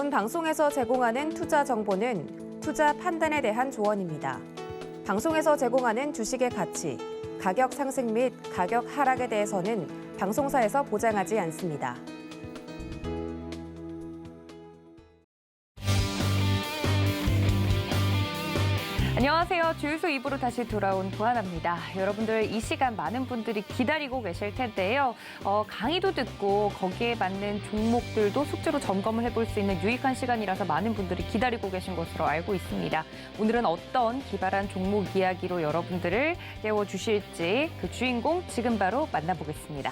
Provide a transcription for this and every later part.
본 방송에서 제공하는 투자 정보는 투자 판단에 대한 조언입니다. 방송에서 제공하는 주식의 가치, 가격 상승 및 가격 하락에 대해서는 방송사에서 보장하지 않습니다. 안녕하세요. 주유소 2부로 다시 돌아온 도하나입니다. 여러분들 이 시간 많은 분들이 기다리고 계실 텐데요. 강의도 듣고 거기에 맞는 종목들도 숙제로 점검을 해볼 수 있는 유익한 시간이라서 많은 분들이 기다리고 계신 것으로 알고 있습니다. 오늘은 어떤 기발한 종목 이야기로 여러분들을 깨워주실지 그 주인공 지금 바로 만나보겠습니다.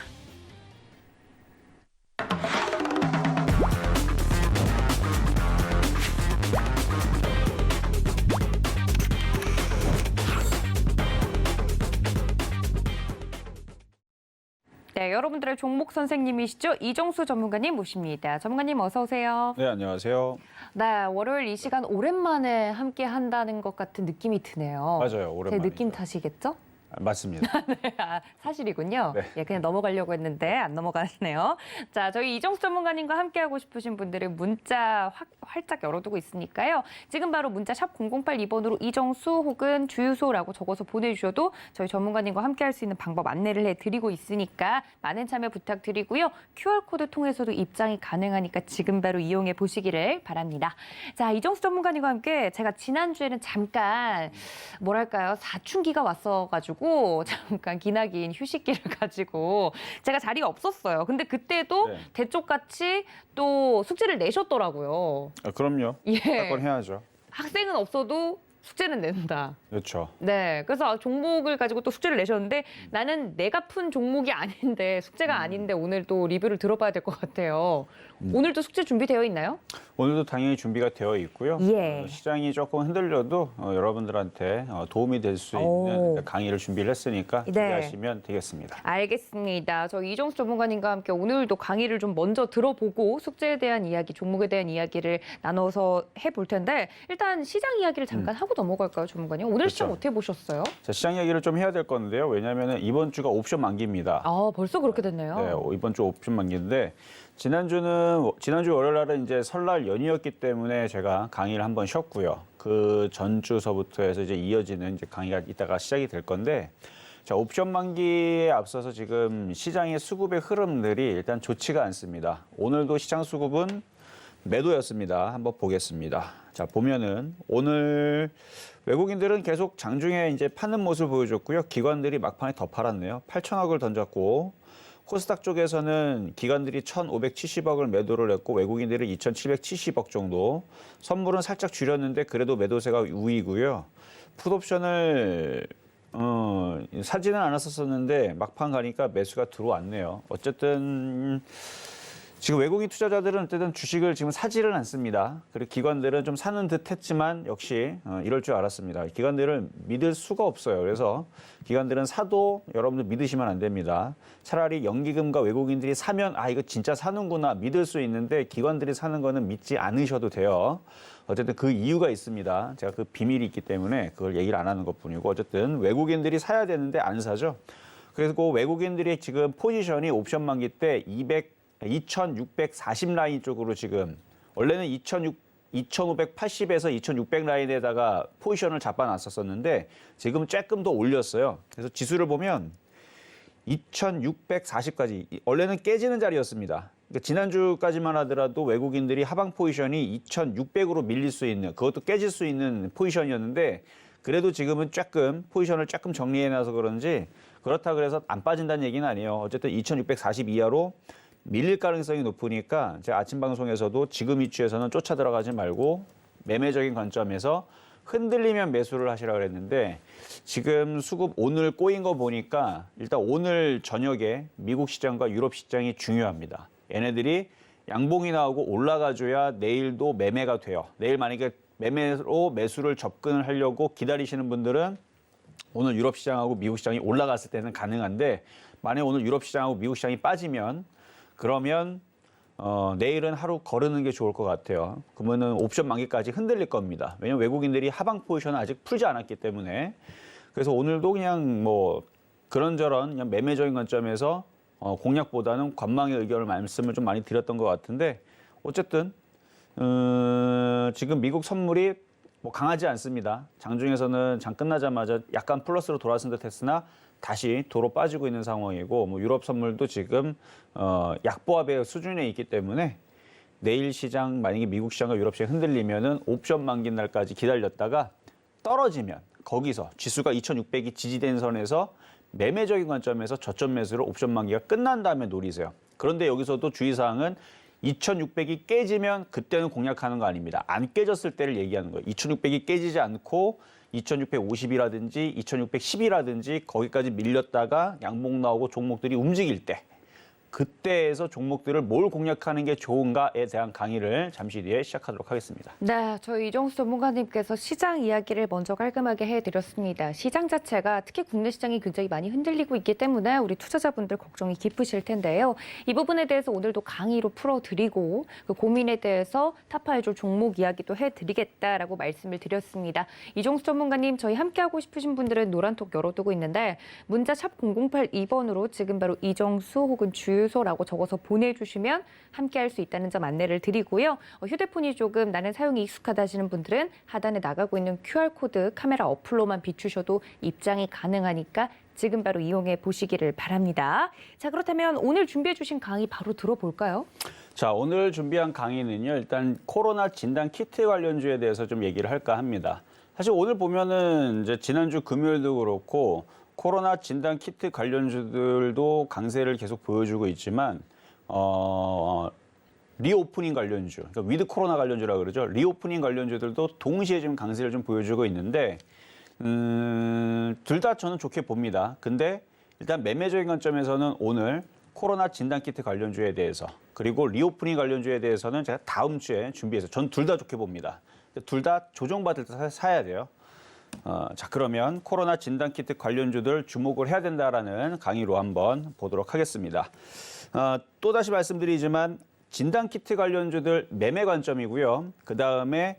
네, 여러분들의 종목 선생님이시죠? 이정수 전문가님 모십니다. 전문가님 어서 오세요. 네, 안녕하세요. 네, 월요일 이 시간 오랜만에 함께 한다는 것 같은 느낌이 드네요. 맞아요, 오랜만이죠. 제 느낌 탓이겠죠? 맞습니다. 네, 사실이군요. 네. 예, 그냥 넘어가려고 했는데 안 넘어가네요. 자, 저희 이정수 전문가님과 함께하고 싶으신 분들은 문자 활짝 열어두고 있으니까요. 지금 바로 문자 샵 0082번으로 이정수 혹은 주유소라고 적어서 보내주셔도 저희 전문가님과 함께할 수 있는 방법 안내를 해드리고 있으니까 많은 참여 부탁드리고요. QR코드 통해서도 입장이 가능하니까 지금 바로 이용해 보시기를 바랍니다. 자, 이정수 전문가님과 함께 제가 지난주에는 잠깐 뭐랄까요, 사춘기가 왔어가지고 잠깐 기나긴 휴식기를 가지고 제가 자리가 없었어요. 근데 그때도 네. 대쪽같이 또 숙제를 내셨더라고요. 그럼요. 예. 무조건 해야죠. 학생은 없어도 숙제는 낸다. 그렇죠. 네, 그래서 종목을 가지고 또 숙제를 내셨는데 나는 내가 푼 종목이 아닌데 숙제가 아닌데 오늘 또 리뷰를 들어봐야 될 것 같아요. 오늘도 숙제 준비되어 있나요? 오늘도 당연히 준비가 되어 있고요. 예. 시장이 조금 흔들려도 여러분들한테 도움이 될 수 있는 강의를 준비를 했으니까 네. 기대하시면 되겠습니다. 알겠습니다. 저 이정수 전문가님과 함께 오늘도 강의를 좀 먼저 들어보고 숙제에 대한 이야기, 종목에 대한 이야기를 나눠서 해볼 텐데 일단 시장 이야기를 잠깐 하고 넘어갈까요, 전문가님? 오늘 시장 그렇죠. 어떻게 보셨어요? 자, 시장 얘기를 좀 해야 될 건데요. 왜냐하면 이번 주가 옵션 만기입니다. 아, 벌써 그렇게 됐네요. 네, 이번 주 옵션 만기인데 지난주 월요일 날은 이제 설날 연휴였기 때문에 제가 강의를 한번 쉬었고요. 그 전주서부터 해서 이제 이어지는 이제 강의가 이따가 시작이 될 건데, 자, 옵션 만기에 앞서서 지금 시장의 수급의 흐름들이 일단 좋지가 않습니다. 오늘도 시장 수급은 매도였습니다. 한번 보겠습니다. 자, 보면은 오늘 외국인들은 계속 장중에 이제 파는 모습을 보여줬고요. 기관들이 막판에 더 팔았네요. 8천억을 던졌고, 코스닥 쪽에서는 기관들이 1,570억을 매도를 했고 외국인들이 2,770억 정도. 선물은 살짝 줄였는데 그래도 매도세가 우위고요. 풋옵션을 사지는 않았었는데 막판 가니까 매수가 들어왔네요. 어쨌든 지금 외국인 투자자들은 어쨌든 주식을 지금 사지를 않습니다. 그리고 기관들은 좀 사는 듯 했지만 역시 이럴 줄 알았습니다. 기관들을 믿을 수가 없어요. 그래서 기관들은 사도 여러분들 믿으시면 안 됩니다. 차라리 연기금과 외국인들이 사면 이거 진짜 사는구나 믿을 수 있는데 기관들이 사는 거는 믿지 않으셔도 돼요. 어쨌든 그 이유가 있습니다. 제가 그 비밀이 있기 때문에 그걸 얘기를 안 하는 것뿐이고 어쨌든 외국인들이 사야 되는데 안 사죠. 그래서 그 외국인들이 지금 포지션이 옵션 만기 때 2640 라인 쪽으로 지금 원래는 2580에서 2600 라인에다가 포지션을 잡아놨었는데 지금 조금 더 올렸어요. 그래서 지수를 보면 2640까지 원래는 깨지는 자리였습니다. 그러니까 지난주까지만 하더라도 외국인들이 하방 포지션이 2600으로 밀릴 수 있는 그것도 깨질 수 있는 포지션이었는데 그래도 지금은 조금 포지션을 조금 정리해놔서 그런지 그렇다 그래서 안 빠진다는 얘기는 아니에요. 어쨌든 2640 이하로 밀릴 가능성이 높으니까 제가 아침 방송에서도 지금 위치에서는 쫓아 들어가지 말고 매매적인 관점에서 흔들리면 매수를 하시라고 그랬는데 지금 수급 오늘 꼬인 거 보니까 일단 오늘 저녁에 미국 시장과 유럽 시장이 중요합니다. 얘네들이 양봉이 나오고 올라가줘야 내일도 매매가 돼요. 내일 만약에 매매로 매수를 접근을 하려고 기다리시는 분들은 오늘 유럽 시장하고 미국 시장이 올라갔을 때는 가능한데 만약 오늘 유럽 시장하고 미국 시장이 빠지면 그러면 내일은 하루 거르는 게 좋을 것 같아요. 그러면은 옵션 만기까지 흔들릴 겁니다. 왜냐하면 외국인들이 하방 포지션을 아직 풀지 않았기 때문에. 그래서 오늘도 그냥 뭐 그런저런 그냥 매매적인 관점에서 공략보다는 관망의 의견을 말씀을 좀 많이 드렸던 것 같은데 어쨌든 지금 미국 선물이 뭐 강하지 않습니다. 장중에서는 장 끝나자마자 약간 플러스로 돌아선 듯 했으나 다시 도로 빠지고 있는 상황이고, 뭐 유럽 선물도 지금 약보합의 수준에 있기 때문에 내일 시장, 만약에 미국 시장과 유럽 시장 흔들리면은 옵션 만기 날까지 기다렸다가 떨어지면 거기서 지수가 2,600이 지지된 선에서 매매적인 관점에서 저점 매수로 옵션 만기가 끝난 다음에 노리세요. 그런데 여기서도 주의사항은 2,600이 깨지면 그때는 공략하는 거 아닙니다. 안 깨졌을 때를 얘기하는 거예요. 2,600이 깨지지 않고 2,650이라든지 2,610이라든지 거기까지 밀렸다가 양봉 나오고 종목들이 움직일 때, 그때에서 종목들을 뭘 공략하는 게 좋은가에 대한 강의를 잠시 뒤에 시작하도록 하겠습니다. 네, 저희 이정수 전문가님께서 시장 이야기를 먼저 깔끔하게 해드렸습니다. 시장 자체가 특히 국내 시장이 굉장히 많이 흔들리고 있기 때문에 우리 투자자분들 걱정이 깊으실 텐데요. 이 부분에 대해서 오늘도 강의로 풀어드리고 그 고민에 대해서 타파해줄 종목 이야기도 해드리겠다라고 말씀을 드렸습니다. 이정수 전문가님, 저희 함께하고 싶으신 분들은 노란톡 열어두고 있는데 문자 샵 0082번으로 지금 바로 이정수 혹은 주유소라고 적어서 보내주시면 함께할 수 있다는 점 안내를 드리고요. 휴대폰이 조금 나는 사용이 익숙하다 하시는 분들은 하단에 나가고 있는 QR코드 카메라 어플로만 비추셔도 입장이 가능하니까 지금 바로 이용해 보시기를 바랍니다. 자, 그렇다면 오늘 준비해 주신 강의 바로 들어볼까요? 자, 오늘 준비한 강의는요, 일단 코로나 진단 키트 관련주에 대해서 좀 얘기를 할까 합니다. 사실 오늘 보면은 이제 지난주 금요일도 그렇고 코로나 진단 키트 관련주들도 강세를 계속 보여주고 있지만, 리오프닝 관련주, 그러니까 위드 코로나 관련주라고 그러죠. 리오프닝 관련주들도 동시에 지금 강세를 좀 보여주고 있는데, 둘 다 저는 좋게 봅니다. 근데 일단 매매적인 관점에서는 오늘 코로나 진단 키트 관련주에 대해서, 그리고 리오프닝 관련주에 대해서는 제가 다음 주에 준비해서 전 둘 다 좋게 봅니다. 둘 다 조정받을 때 사야 돼요. 자, 그러면 코로나 진단 키트 관련주들 주목을 해야 된다라는 강의로 한번 보도록 하겠습니다. 또다시 말씀드리지만 진단 키트 관련주들 매매 관점이고요. 그 다음에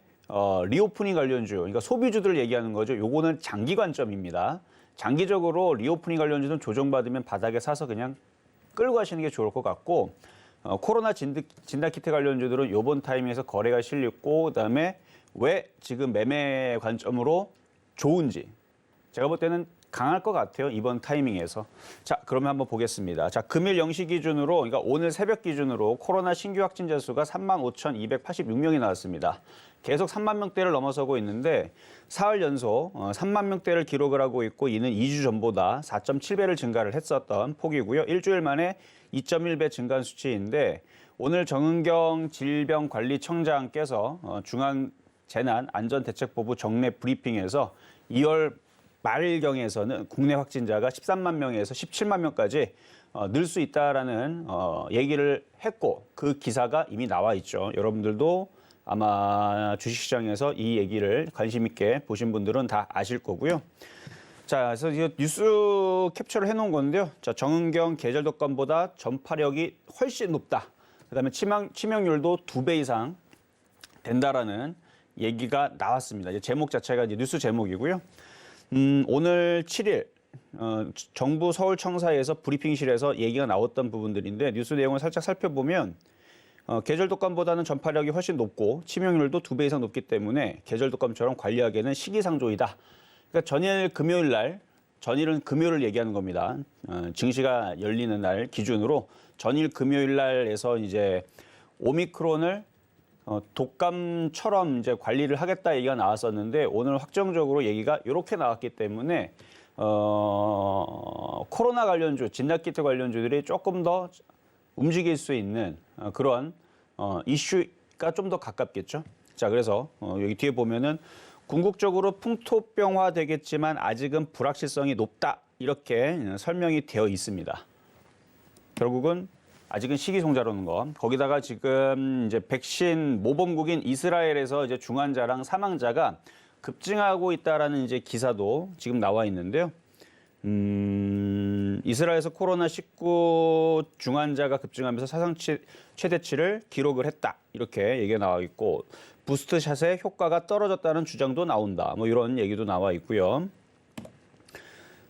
리오프닝 관련주, 그러니까 소비주들 얘기하는 거죠. 요거는 장기 관점입니다. 장기적으로 리오프닝 관련주는 조정받으면 바닥에 사서 그냥 끌고 가시는 게 좋을 것 같고, 코로나 진단 키트 관련주들은 요번 타이밍에서 거래가 실렸고, 그다음에 왜 지금 매매 관점으로 좋은지 제가 볼 때는 강할 것 같아요. 이번 타이밍에서. 자, 그러면 한번 보겠습니다. 자, 금일 0시 기준으로, 그러니까 오늘 새벽 기준으로 코로나 신규 확진자 수가 35,286명이 나왔습니다. 계속 3만 명대를 넘어서고 있는데 사흘 연속 3만 명대를 기록을 하고 있고, 이는 2주 전보다 4.7배를 증가를 했었던 폭이고요. 일주일 만에 2.1배 증가한 수치인데, 오늘 정은경 질병관리청장께서 중앙재난안전대책본부 정례 브리핑에서 2월 말경에서는 국내 확진자가 13만 명에서 17만 명까지 늘 수 있다라는 얘기를 했고, 그 기사가 이미 나와 있죠. 여러분들도 아마 주식시장에서 이 얘기를 관심 있게 보신 분들은 다 아실 거고요. 자, 그래서 이 뉴스 캡처를 해놓은 건데요. 자, 정은경 계절독감보다 전파력이 훨씬 높다. 그다음에 치명률도 2배 이상 된다라는 얘기가 나왔습니다. 이제 제목 자체가 이제 뉴스 제목이고요. 오늘 7일 정부 서울청사에서 브리핑실에서 얘기가 나왔던 부분들인데, 뉴스 내용을 살짝 살펴보면 계절독감보다는 전파력이 훨씬 높고 치명률도 2배 이상 높기 때문에 계절독감처럼 관리하기에는 시기상조이다. 그러니까 전일은 금요일을 얘기하는 겁니다. 증시가 열리는 날 기준으로 전일 금요일 날에서 이제 오미크론을 독감처럼 이제 관리를 하겠다 얘기가 나왔었는데, 오늘 확정적으로 얘기가 이렇게 나왔기 때문에 코로나 관련주, 진단키트 관련주들이 조금 더 움직일 수 있는 그런 이슈가 좀 더 가깝겠죠. 자, 그래서 여기 뒤에 보면은 궁극적으로 풍토병화 되겠지만 아직은 불확실성이 높다, 이렇게 설명이 되어 있습니다. 결국은 아직은 시기송자로는 거. 거기다가 지금 이제 백신 모범국인 이스라엘에서 이제 중환자랑 사망자가 급증하고 있다라는 이제 기사도 지금 나와 있는데요. 이스라엘에서 코로나19 중환자가 급증하면서 사상 최대치를 기록을 했다, 이렇게 얘기가 나와 있고, 부스트샷의 효과가 떨어졌다는 주장도 나온다, 뭐 이런 얘기도 나와 있고요.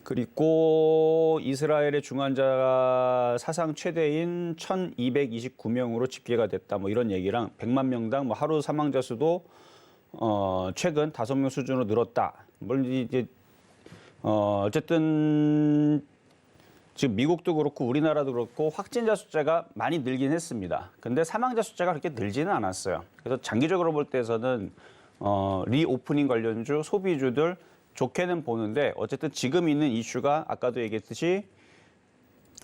그리고 이스라엘의 중환자가 사상 최대인 1,229명으로 집계가 됐다. 뭐 이런 얘기랑 100만 명당 뭐 하루 사망자 수도 최근 5명 수준으로 늘었다. 뭘 이제 어쨌든 지금 미국도 그렇고 우리나라도 그렇고 확진자 숫자가 많이 늘긴 했습니다. 근데 사망자 숫자가 그렇게 늘지는 않았어요. 그래서 장기적으로 볼 때에서는 리오프닝 관련주, 소비주들 좋게는 보는데 어쨌든 지금 있는 이슈가 아까도 얘기했듯이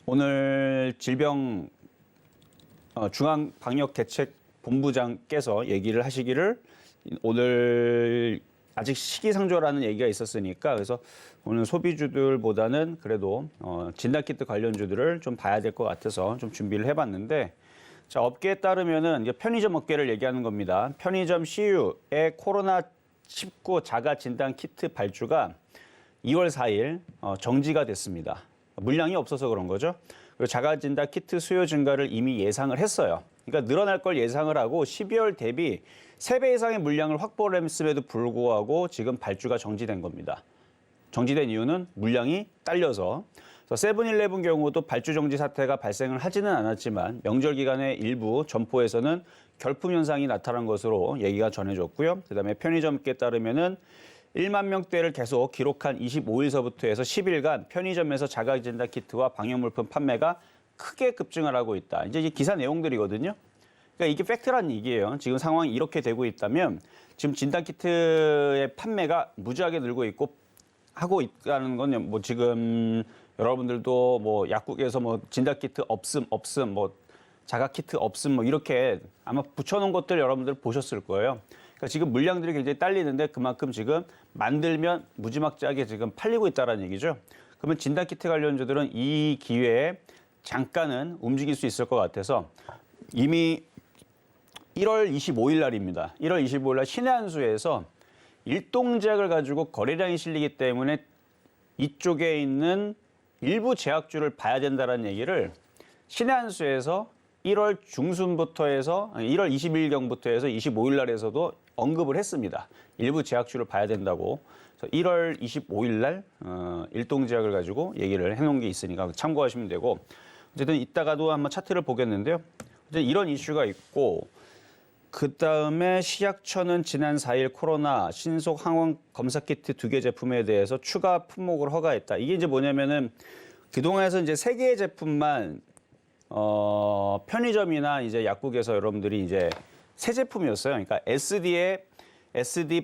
오늘 질병 중앙방역대책본부장께서 얘기를 하시기를 오늘 아직 시기상조라는 얘기가 있었으니까 그래서 오늘 소비주들보다는 그래도 진단키트 관련주들을 좀 봐야 될 것 같아서 좀 준비를 해봤는데 자 업계에 따르면은 이제 편의점 업계를 얘기하는 겁니다. 편의점 CU의 코로나19 자가 진단 키트 발주가 2월 4일 정지가 됐습니다. 물량이 없어서 그런 거죠. 그리고 자가 진단 키트 수요 증가를 이미 예상을 했어요. 그러니까 늘어날 걸 예상을 하고 12월 대비 3배 이상의 물량을 확보를 했음에도 불구하고 지금 발주가 정지된 겁니다. 정지된 이유는 물량이 딸려서. 세븐일레븐 경우도 발주 정지 사태가 발생을 하지는 않았지만 명절 기간에 일부 점포에서는 결품 현상이 나타난 것으로 얘기가 전해졌고요. 그다음에 편의점에 따르면은 1만 명대를 계속 기록한 25일서부터 해서 10일간 편의점에서 자가진단 키트와 방역물품 판매가 크게 급증을 하고 있다. 이제 이 기사 내용들이거든요. 그러니까 이게 팩트란 얘기예요. 지금 상황이 이렇게 되고 있다면 지금 진단 키트의 판매가 무지하게 늘고 있고 하고 있다는 건 뭐 지금 여러분들도 뭐 약국에서 뭐 진단 키트 없음 뭐 자가 키트 없음 뭐 이렇게 아마 붙여놓은 것들 여러분들 보셨을 거예요. 그러니까 지금 물량들이 굉장히 딸리는데 그만큼 지금 만들면 무지막지하게 지금 팔리고 있다는 얘기죠. 그러면 진단 키트 관련주들은 이 기회에 잠깐은 움직일 수 있을 것 같아서 이미 1월 25일 날입니다. 1월 25일 날 신의 한 수에서 일동제약을 가지고 거래량이 실리기 때문에 이쪽에 있는 일부 제약주를 봐야 된다는 얘기를 신의 한 수에서 1월 중순부터 해서 1월 20일경부터 해서 25일 날에서도 언급을 했습니다. 일부 제약주를 봐야 된다고. 그래서 1월 25일 날 일동제약을 가지고 얘기를 해놓은 게 있으니까 참고하시면 되고 어쨌든 이따가도 한번 차트를 보겠는데요. 어쨌든 이런 이슈가 있고 그다음에 식약처는 지난 4일 코로나 신속 항원 검사 키트 2개 제품에 대해서 추가 품목을 허가했다. 이게 이제 뭐냐면은 그동안에서 이제 3개의 제품만 편의점이나 이제 약국에서 여러분들이 이제 새 제품이었어요. 그러니까 SD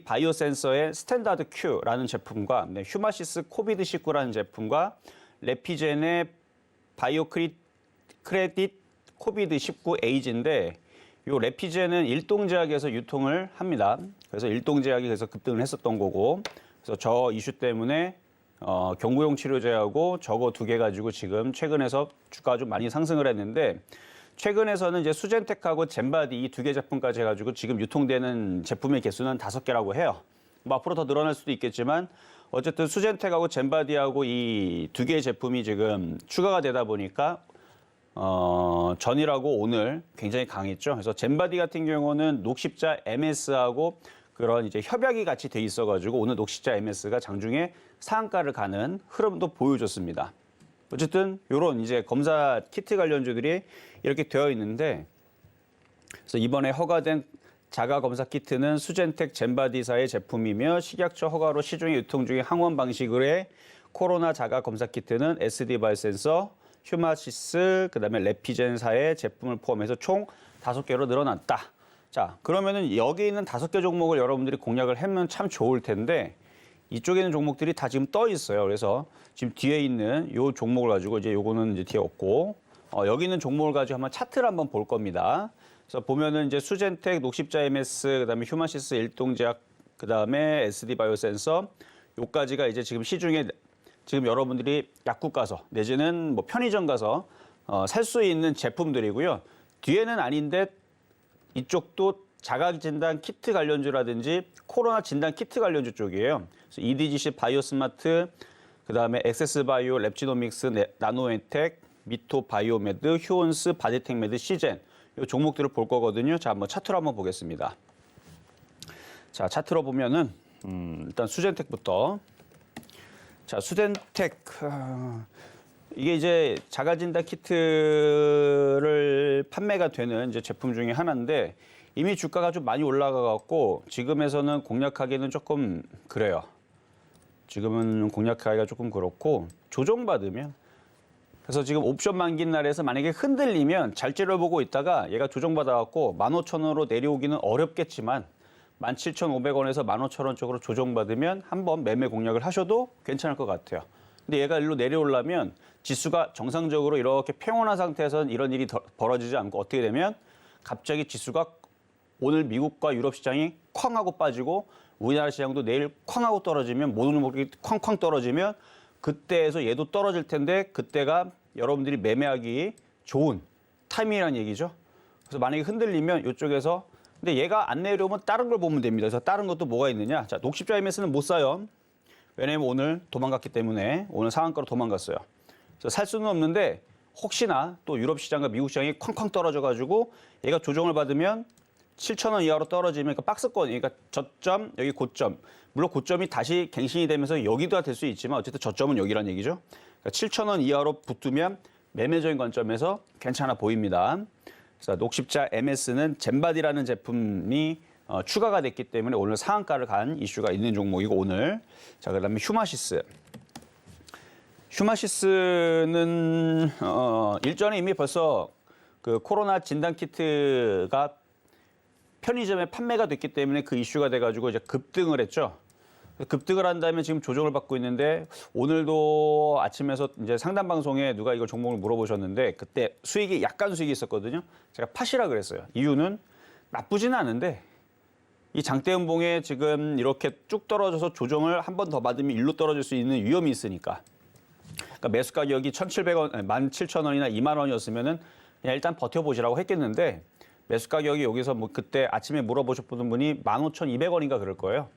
바이오센서의 스탠다드 Q라는 제품과 휴마시스 코비드 19라는 제품과 레피젠의 바이오 크레딧 코비드 19 에이지인데 요 레피젠은 일동제약에서 유통을 합니다. 그래서 일동제약이 그래서 급등을 했었던 거고, 그래서 저 이슈 때문에 경구용 치료제하고 저거 2개 가지고 지금 최근에서 주가가 좀 많이 상승을 했는데 최근에서는 이제 수젠텍하고 젠바디 이 2개 제품까지 해가지고 지금 유통되는 제품의 개수는 5개라고 해요. 뭐 앞으로 더 늘어날 수도 있겠지만 어쨌든 수젠텍하고 젠바디하고 이 2개의 제품이 지금 추가가 되다 보니까 전일하고 오늘 굉장히 강했죠. 그래서 젠바디 같은 경우는 녹십자 MS하고 그런 이제 협약이 같이 돼 있어가지고 오늘 녹십자 MS가 장중에 상한가를 가는 흐름도 보여줬습니다. 어쨌든 이런 이제 검사 키트 관련주들이 이렇게 되어 있는데, 그래서 이번에 허가된 자가 검사 키트는 수젠텍 젠바디사의 제품이며 식약처 허가로 시중에 유통 중인 항원 방식의 코로나 자가 검사 키트는 SD 바이오센서, 휴마시스, 그다음에 레피젠사의 제품을 포함해서 총 5개로 늘어났다. 자, 그러면은 여기 있는 5개 종목을 여러분들이 공략을 하면 참 좋을 텐데 이쪽에 있는 종목들이 다 지금 떠 있어요. 그래서 지금 뒤에 있는 요 종목을 가지고 이제 요거는 이제 뒤에 없고 여기 있는 종목을 가지고 한번 차트를 한번 볼 겁니다. 그래서 보면은 이제 수젠텍, 녹십자 MS, 그다음에 휴마시스 일동제약, 그다음에 SD 바이오센서 요까지가 이제 지금 시중에 지금 여러분들이 약국 가서 내지는 뭐 편의점 가서 살 수 있는 제품들이고요. 뒤에는 아닌데 이쪽도 자가 진단 키트 관련주라든지 코로나 진단 키트 관련주 쪽이에요. 그래서 EDGC 바이오스마트, 그다음에 엑세스바이오, 랩지노믹스, 나노엔텍, 미토 바이오메드, 휴온스, 바디텍메드, 시젠 이 종목들을 볼 거거든요. 자, 한번 차트로 한번 보겠습니다. 자, 차트로 보면은 일단 수젠텍부터 자, 수덴텍. 이게 이제 자가진단 키트를 판매가 되는 이제 제품 중에 하나인데 이미 주가가 좀 많이 올라가 갖고 지금에서는 공략하기는 조금 그래요. 지금은 공략하기가 조금 그렇고 조정받으면 그래서 지금 옵션 만기 날에서 만약에 흔들리면 잘 째려보고 있다가 얘가 조정받아갖고 15,000원으로 내려오기는 어렵겠지만 17,500원에서 15,000원 쪽으로 조정받으면 한번 매매 공략을 하셔도 괜찮을 것 같아요. 근데 얘가 일로 내려오려면 지수가 정상적으로 이렇게 평온한 상태에서는 이런 일이 벌어지지 않고 어떻게 되면 갑자기 지수가 오늘 미국과 유럽 시장이 쾅 하고 빠지고 우리나라 시장도 내일 쾅 하고 떨어지면 모든 종목이 쾅쾅 떨어지면 그때에서 얘도 떨어질 텐데 그때가 여러분들이 매매하기 좋은 타이밍이라는 얘기죠. 그래서 만약에 흔들리면 이쪽에서 근데 얘가 안 내려오면 다른 걸 보면 됩니다. 그래서 다른 것도 뭐가 있느냐. 자, 녹십자 MS는 못 사요. 왜냐면 오늘 도망갔기 때문에 오늘 상한가로 도망갔어요. 그래서 살 수는 없는데 혹시나 또 유럽 시장과 미국 시장이 쾅쾅 떨어져가지고 얘가 조정을 받으면 7,000원 이하로 떨어지면 그러니까 박스권, 그러니까 저점, 여기 고점. 물론 고점이 다시 갱신이 되면서 여기도 될 수 있지만 어쨌든 저점은 여기란 얘기죠. 그러니까 7,000원 이하로 붙으면 매매적인 관점에서 괜찮아 보입니다. 그래서 녹십자 MS는 젠바디라는 제품이 추가가 됐기 때문에 오늘 상한가를 간 이슈가 있는 종목이고 오늘 자 그다음에 휴마시스. 휴마시스는 일전에 이미 벌써 그 코로나 진단 키트가 편의점에 판매가 됐기 때문에 그 이슈가 돼가지고 이제 급등을 했죠. 급등을 한 다음에 지금 조정을 받고 있는데 오늘도 아침에서 이제 상담 방송에 누가 이걸 종목을 물어보셨는데 그때 수익이 약간 수익이 있었거든요. 제가 팥이라 그랬어요. 이유는 나쁘지는 않은데 이 장대음봉에 지금 이렇게 쭉 떨어져서 조정을 한 번 더 받으면 일로 떨어질 수 있는 위험이 있으니까. 그러니까 매수 가격이 1,700원, 17,000원이나 2만 원이었으면은 그냥 일단 버텨보시라고 했겠는데 매수 가격이 여기서 뭐 그때 아침에 물어보셨던 분이 15,200원인가 그럴 거예요.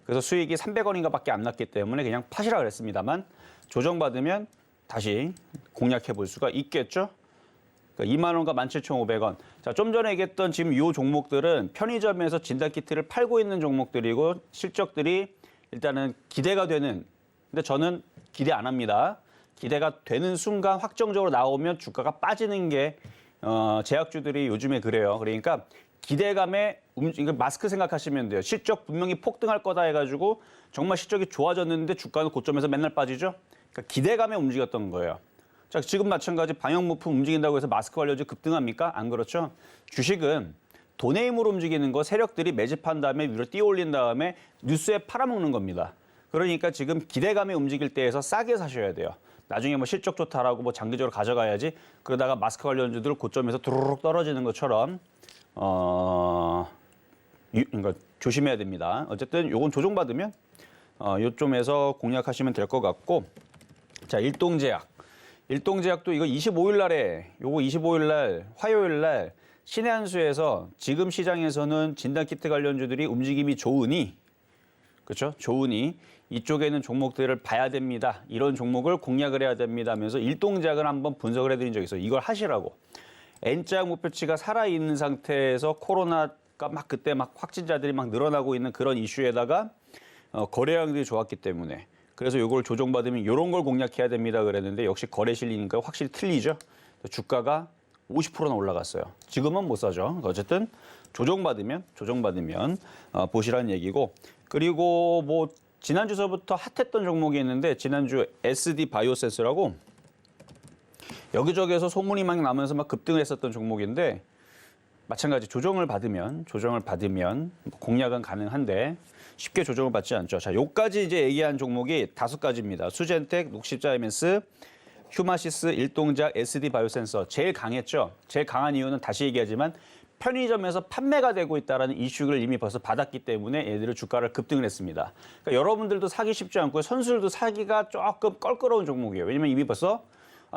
그래서 수익이 300원인가 밖에 안 났기 때문에 그냥 팥이라 그랬습니다만 조정받으면 다시 공략해 볼 수가 있겠죠. 그러니까 2만 원과 17,500원. 자, 좀 전에 얘기했던 지금 이 종목들은 편의점에서 진단키트를 팔고 있는 종목들이고 실적들이 일단은 기대가 되는 근데 저는 기대 안 합니다. 기대가 되는 순간 확정적으로 나오면 주가가 빠지는 게 제약주들이 요즘에 그래요. 그러니까 기대감에 마스크 생각하시면 돼요. 실적 분명히 폭등할 거다 해가지고 정말 실적이 좋아졌는데 주가는 고점에서 맨날 빠지죠. 그러니까 기대감에 움직였던 거예요. 자, 지금 마찬가지 방역물품 움직인다고 해서 마스크 관련주 급등합니까? 안 그렇죠. 주식은 돈의 힘으로 움직이는 거 세력들이 매집한 다음에 위로 띄어올린 다음에 뉴스에 팔아먹는 겁니다. 그러니까 지금 기대감에 움직일 때에서 싸게 사셔야 돼요. 나중에 뭐 실적 좋다라고 뭐 장기적으로 가져가야지 그러다가 마스크 관련주들 고점에서 두루룩 떨어지는 것처럼 그러니까 조심해야 됩니다. 어쨌든 요건 조정받으면 요점에서 공략하시면 될 것 같고 자, 일동제약. 일동제약도 이거 25일 날에 요거 25일 날 화요일 날 신의 한 수에서 지금 시장에서는 진단키트 관련주들이 움직임이 좋으니 그렇죠? 좋으니 이쪽에는 종목들을 봐야 됩니다. 이런 종목을 공략을 해야 됩니다 하면서 일동제약을 한번 분석을 해드린 적이 있어요. 이걸 하시라고. N자 목표치가 살아있는 상태에서 코로나가 막 그때 막 확진자들이 막 늘어나고 있는 그런 이슈에다가 거래량들이 좋았기 때문에 그래서 이걸 조정받으면 이런 걸 공략해야 됩니다 그랬는데 역시 거래 실리니까 확실히 틀리죠. 주가가 50%나 올라갔어요. 지금은 못 사죠. 어쨌든 조정받으면 보시라는 얘기고 그리고 뭐 지난주서부터 핫했던 종목이 있는데 지난주 SD 바이오센스라고 여기저기에서 소문이 막 나면서 막 급등을 했었던 종목인데 마찬가지 조정을 받으면 공략은 가능한데 쉽게 조정을 받지 않죠. 자, 요까지 이제 얘기한 종목이 5가지입니다. 수젠텍, 녹십자 MS, 휴마시스, 일동작, SD 바이오센서 제일 강했죠. 제일 강한 이유는 다시 얘기하지만 편의점에서 판매가 되고 있다는 이슈를 이미 벌써 받았기 때문에 얘들은 주가를 급등을 했습니다. 그러니까 여러분들도 사기 쉽지 않고요. 선수들도 사기가 조금 껄끄러운 종목이에요. 왜냐면 이미 벌써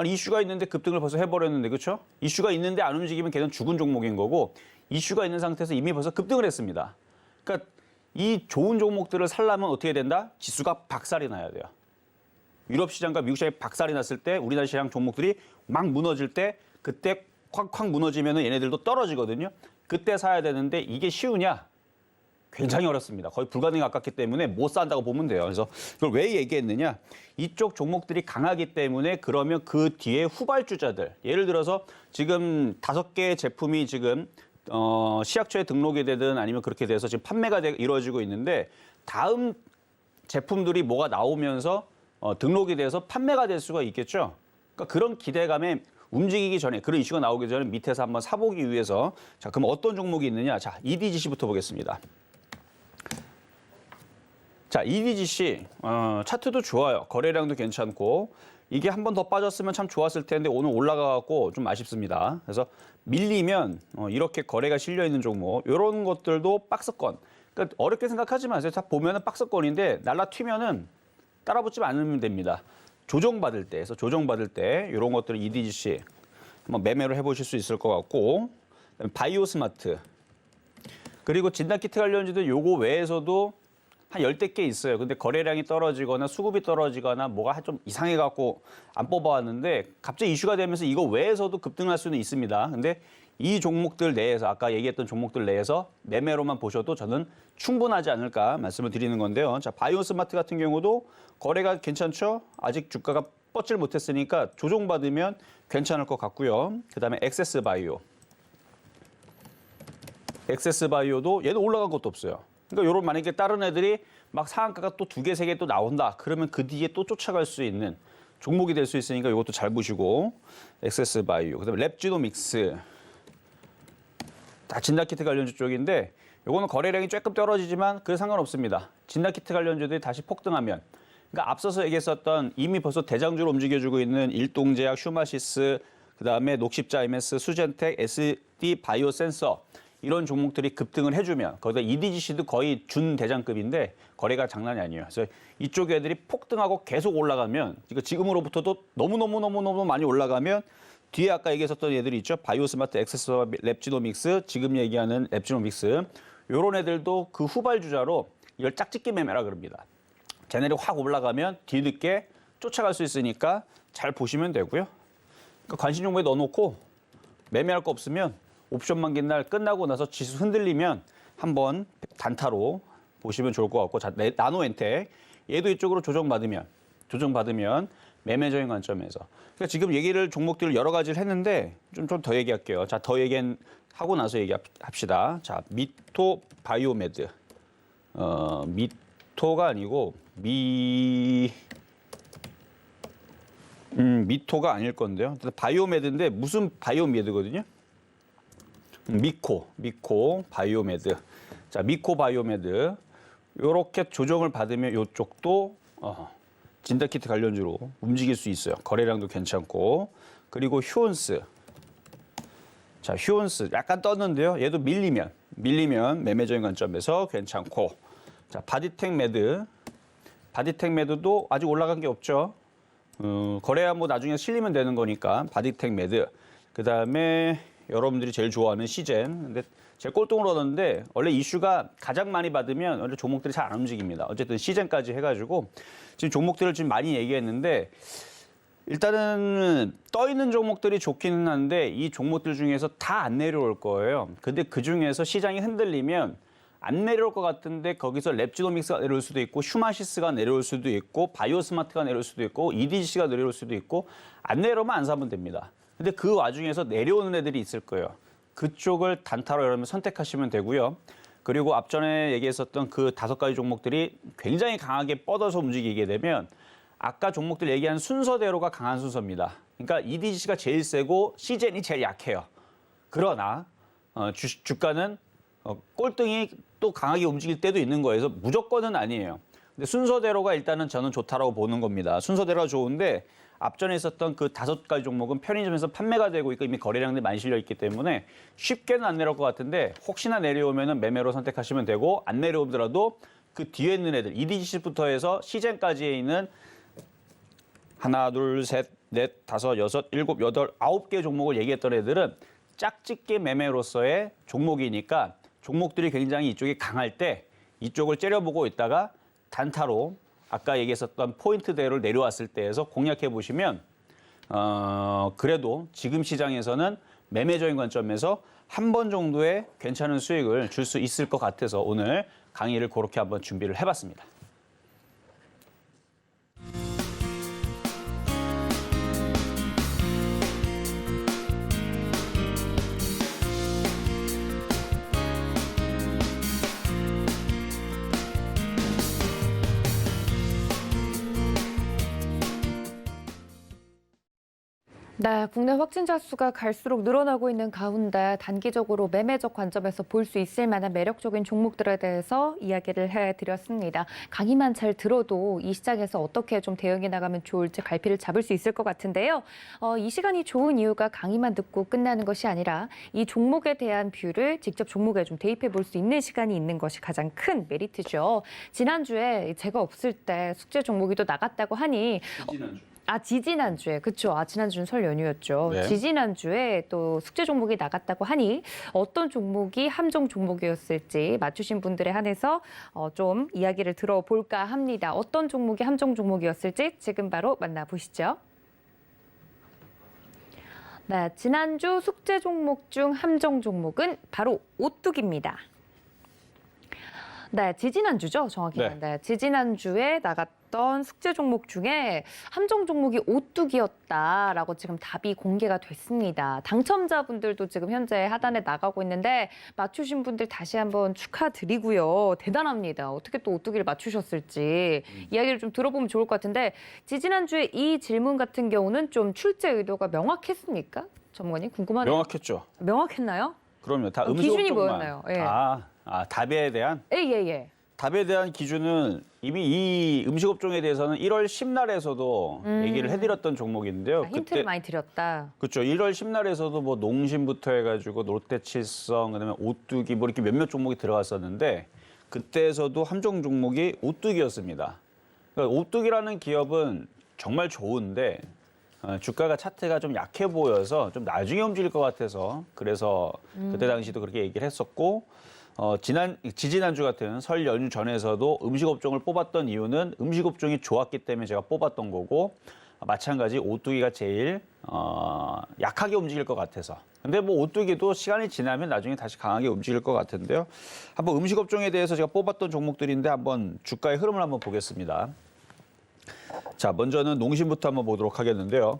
이슈가 있는데 급등을 벌써 해버렸는데 그렇죠? 이슈가 있는데 안 움직이면 걔는 죽은 종목인 거고 이슈가 있는 상태에서 이미 벌써 급등을 했습니다. 그러니까 이 좋은 종목들을 살려면 어떻게 된다? 지수가 박살이 나야 돼요. 유럽 시장과 미국 시장이 박살이 났을 때 우리나라 시장 종목들이 막 무너질 때 그때 콱콱 무너지면 얘네들도 떨어지거든요. 그때 사야 되는데 이게 쉬우냐? 굉장히 어렵습니다. 거의 불가능에 가깝기 때문에 못 산다고 보면 돼요. 그래서 이걸 왜 얘기했느냐? 이쪽 종목들이 강하기 때문에 그러면 그 뒤에 후발주자들, 예를 들어서 지금 5개의 제품이 지금 시약처에 등록이 되든 아니면 그렇게 돼서 지금 판매가 이루어지고 있는데 다음 제품들이 뭐가 나오면서 등록이 돼서 판매가 될 수가 있겠죠. 그러니까 그런 기대감에 움직이기 전에 그런 이슈가 나오기 전에 밑에서 한번 사보기 위해서 자 그럼 어떤 종목이 있느냐? 자 EDGC부터 보겠습니다. 자, EDGC 차트도 좋아요. 거래량도 괜찮고 이게 한 번 더 빠졌으면 참 좋았을 텐데 오늘 올라가고 좀 아쉽습니다. 그래서 밀리면 이렇게 거래가 실려 있는 종목 이런 것들도 박스권. 그러니까 어렵게 생각하지 마세요. 다 보면은 박스권인데 날라튀면은 따라붙지 않으면 됩니다. 조정받을 때에서 조정받을 때 이런 것들을 EDGC 한번 매매를 해보실 수 있을 것 같고 바이오스마트 그리고 진단키트 관련주들 요거 외에서도 한 10대 개 있어요. 근데 거래량이 떨어지거나 수급이 떨어지거나 뭐가 좀 이상해갖고 안 뽑아왔는데 갑자기 이슈가 되면서 이거 외에서도 급등할 수는 있습니다. 근데 이 종목들 내에서 아까 얘기했던 종목들 내에서 매매로만 보셔도 저는 충분하지 않을까 말씀을 드리는 건데요. 자, 바이오스마트 같은 경우도 거래가 괜찮죠? 아직 주가가 뻗질 못했으니까 조정받으면 괜찮을 것 같고요. 그다음에 엑세스바이오. 엑세스바이오도 얘도 올라간 것도 없어요. 그러니까 요런 만약에 다른 애들이 막 상한가가 또 2개, 3개 또 나온다. 그러면 그 뒤에 또 쫓아갈 수 있는 종목이 될 수 있으니까 이것도 잘 보시고 엑세스바이오. 그다음에 랩지노믹스. 다 진단키트 관련주 쪽인데 요거는 거래량이 조금 떨어지지만 그게 상관없습니다. 진단키트 관련주들이 다시 폭등하면 그러니까 앞서서 얘기했었던 이미 벌써 대장주로 움직여주고 있는 일동제약, 슈마시스, 그다음에 녹십자 MS, 수젠텍, SD 바이오센서 이런 종목들이 급등을 해주면 거기다 EDGC도 거의 준대장급인데 거래가 장난이 아니에요. 그래서 이쪽 애들이 폭등하고 계속 올라가면 지금으로부터도 너무너무 많이 올라가면 뒤에 아까 얘기했었던 애들이 있죠. 바이오스마트, 엑세스와 랩지노믹스, 지금 얘기하는 랩지노믹스 이런 애들도 그 후발주자로 이걸 짝짓기 매매라 그럽니다. 쟤네들이 확 올라가면 뒤늦게 쫓아갈 수 있으니까 잘 보시면 되고요. 그러니까 관심 종목에 넣어놓고 매매할 거 없으면 옵션 만긴 날 끝나고 나서 지수 흔들리면 한번 단타로 보시면 좋을 것 같고 자, 나노엔텍 얘도 이쪽으로 조정받으면 매매적인 관점에서 그러니까 지금 얘기를 종목들을 여러 가지를 했는데 좀 더 얘기할게요. 자, 더 얘기하고 나서 얘기합시다. 자, 미토 바이오메드 미토가 아니고 미토가 아닐 건데요. 바이오메드인데 무슨 바이오메드거든요. 미코 바이오메드. 자, 미코 바이오메드. 요렇게 조정을 받으면 요쪽도 진단키트 관련주로 움직일 수 있어요. 거래량도 괜찮고. 그리고 휴온스. 자, 휴온스 약간 떴는데요. 얘도 밀리면 매매적인 관점에서 괜찮고. 자, 바디텍 메드도 아직 올라간 게 없죠. 거래야 뭐 나중에 실리면 되는 거니까 바디텍 메드. 그다음에 여러분들이 제일 좋아하는 시젠. 근데 제일 꼴등으로 얻었는데 원래 이슈가 가장 많이 받으면 원래 종목들이 잘 안 움직입니다. 어쨌든 시젠까지 해가지고 지금 종목들을 지금 많이 얘기했는데 일단은 떠 있는 종목들이 좋기는 한데 이 종목들 중에서 다 안 내려올 거예요. 근데 그 중에서 시장이 흔들리면 안 내려올 것 같은데 거기서 랩지노믹스가 내려올 수도 있고 슈마시스가 내려올 수도 있고 바이오스마트가 내려올 수도 있고 EDGC가 내려올 수도 있고 안 내려오면 안 사면 됩니다. 근데 그 와중에서 내려오는 애들이 있을 거예요. 그쪽을 단타로 여러분 선택하시면 되고요. 그리고 앞전에 얘기했었던 그 5가지 종목들이 굉장히 강하게 뻗어서 움직이게 되면 아까 종목들 얘기한 순서대로가 강한 순서입니다. 그러니까 EDGC가 제일 세고 시젠이 제일 약해요. 그러나 주가는 꼴등이 또 강하게 움직일 때도 있는 거여서 무조건은 아니에요. 근데 순서대로가 일단은 저는 좋다라고 보는 겁니다. 순서대로가 좋은데 앞전에 있었던 그 5가지 종목은 편의점에서 판매가 되고 있고 이미 거래량들이 많이 실려 있기 때문에 쉽게는 안 내려올 것 같은데 혹시나 내려오면은 매매로 선택하시면 되고 안 내려오더라도 그 뒤에 있는 애들 EDGC부터 해서 시젠까지에 있는 하나, 둘, 셋, 넷, 다섯, 여섯, 일곱, 여덟, 9개 종목을 얘기했던 애들은 짝짓기 매매로서의 종목이니까 종목들이 굉장히 이쪽이 강할 때 이쪽을 째려보고 있다가 단타로 아까 얘기했었던 포인트대로 내려왔을 때에서 공략해 보시면 그래도 지금 시장에서는 매매적인 관점에서 한 번 정도의 괜찮은 수익을 줄 수 있을 것 같아서 오늘 강의를 그렇게 한번 준비를 해봤습니다. 네, 국내 확진자 수가 갈수록 늘어나고 있는 가운데 단기적으로 매매적 관점에서 볼 수 있을 만한 매력적인 종목들에 대해서 이야기를 해드렸습니다. 강의만 잘 들어도 이 시장에서 어떻게 좀 대응해 나가면 좋을지 갈피를 잡을 수 있을 것 같은데요. 이 시간이 좋은 이유가 강의만 듣고 끝나는 것이 아니라 이 종목에 대한 뷰를 직접 종목에 좀 대입해 볼 수 있는 시간이 있는 것이 가장 큰 메리트죠. 지난주에 제가 없을 때 숙제 종목이 또 나갔다고 하니 지지난주에, 그렇죠. 지난주는 설 연휴였죠. 네. 지지난주에 또 숙제 종목이 나갔다고 하니 어떤 종목이 함정 종목이었을지 맞추신 분들에 한해서 좀 이야기를 들어볼까 합니다. 어떤 종목이 함정 종목이었을지 지금 바로 만나보시죠. 네, 지난주 숙제 종목 중 함정 종목은 바로 오뚜기입니다. 네, 지지난주죠, 정확히는. 네, 지지난주에 나갔던 숙제 종목 중에 함정 종목이 오뚜기였다라고 지금 답이 공개가 됐습니다. 당첨자분들도 지금 현재 하단에 나가고 있는데 맞추신 분들 다시 한번 축하드리고요. 대단합니다. 어떻게 또 오뚜기를 맞추셨을지 이야기를 좀 들어보면 좋을 것 같은데 지지난주에 이 질문 같은 경우는 좀 출제 의도가 명확했습니까? 전문가님 궁금하네요. 명확했죠. 명확했나요? 그럼요. 다 기준이 음식업종만. 뭐였나요? 예. 답에 대한? 예. 답에 대한 기준은 이미 이 음식업종에 대해서는 1월 10날에서도 얘기를 해드렸던 종목인데요. 힌트를 많이 드렸다. 그렇죠. 1월 10날에서도 뭐 농심부터 해가지고 롯데칠성, 그다음에 오뚜기 뭐 이렇게 몇몇 종목이 들어갔었는데 그때에서도 함정 종목이 오뚜기였습니다. 그러니까 오뚜기라는 기업은 정말 좋은데 주가가 차트가 좀 약해 보여서 좀 나중에 움직일 것 같아서 그래서 그때 당시도 그렇게 얘기를 했었고 지지난주 같은 설 연휴 전에서도 음식업종을 뽑았던 이유는 음식업종이 좋았기 때문에 제가 뽑았던 거고 마찬가지 오뚜기가 제일 약하게 움직일 것 같아서. 근데 뭐 오뚜기도 시간이 지나면 나중에 다시 강하게 움직일 것 같은데요. 한번 음식업종에 대해서 제가 뽑았던 종목들인데 한번 주가의 흐름을 한번 보겠습니다. 자, 먼저는 농심부터 한번 보도록 하겠는데요.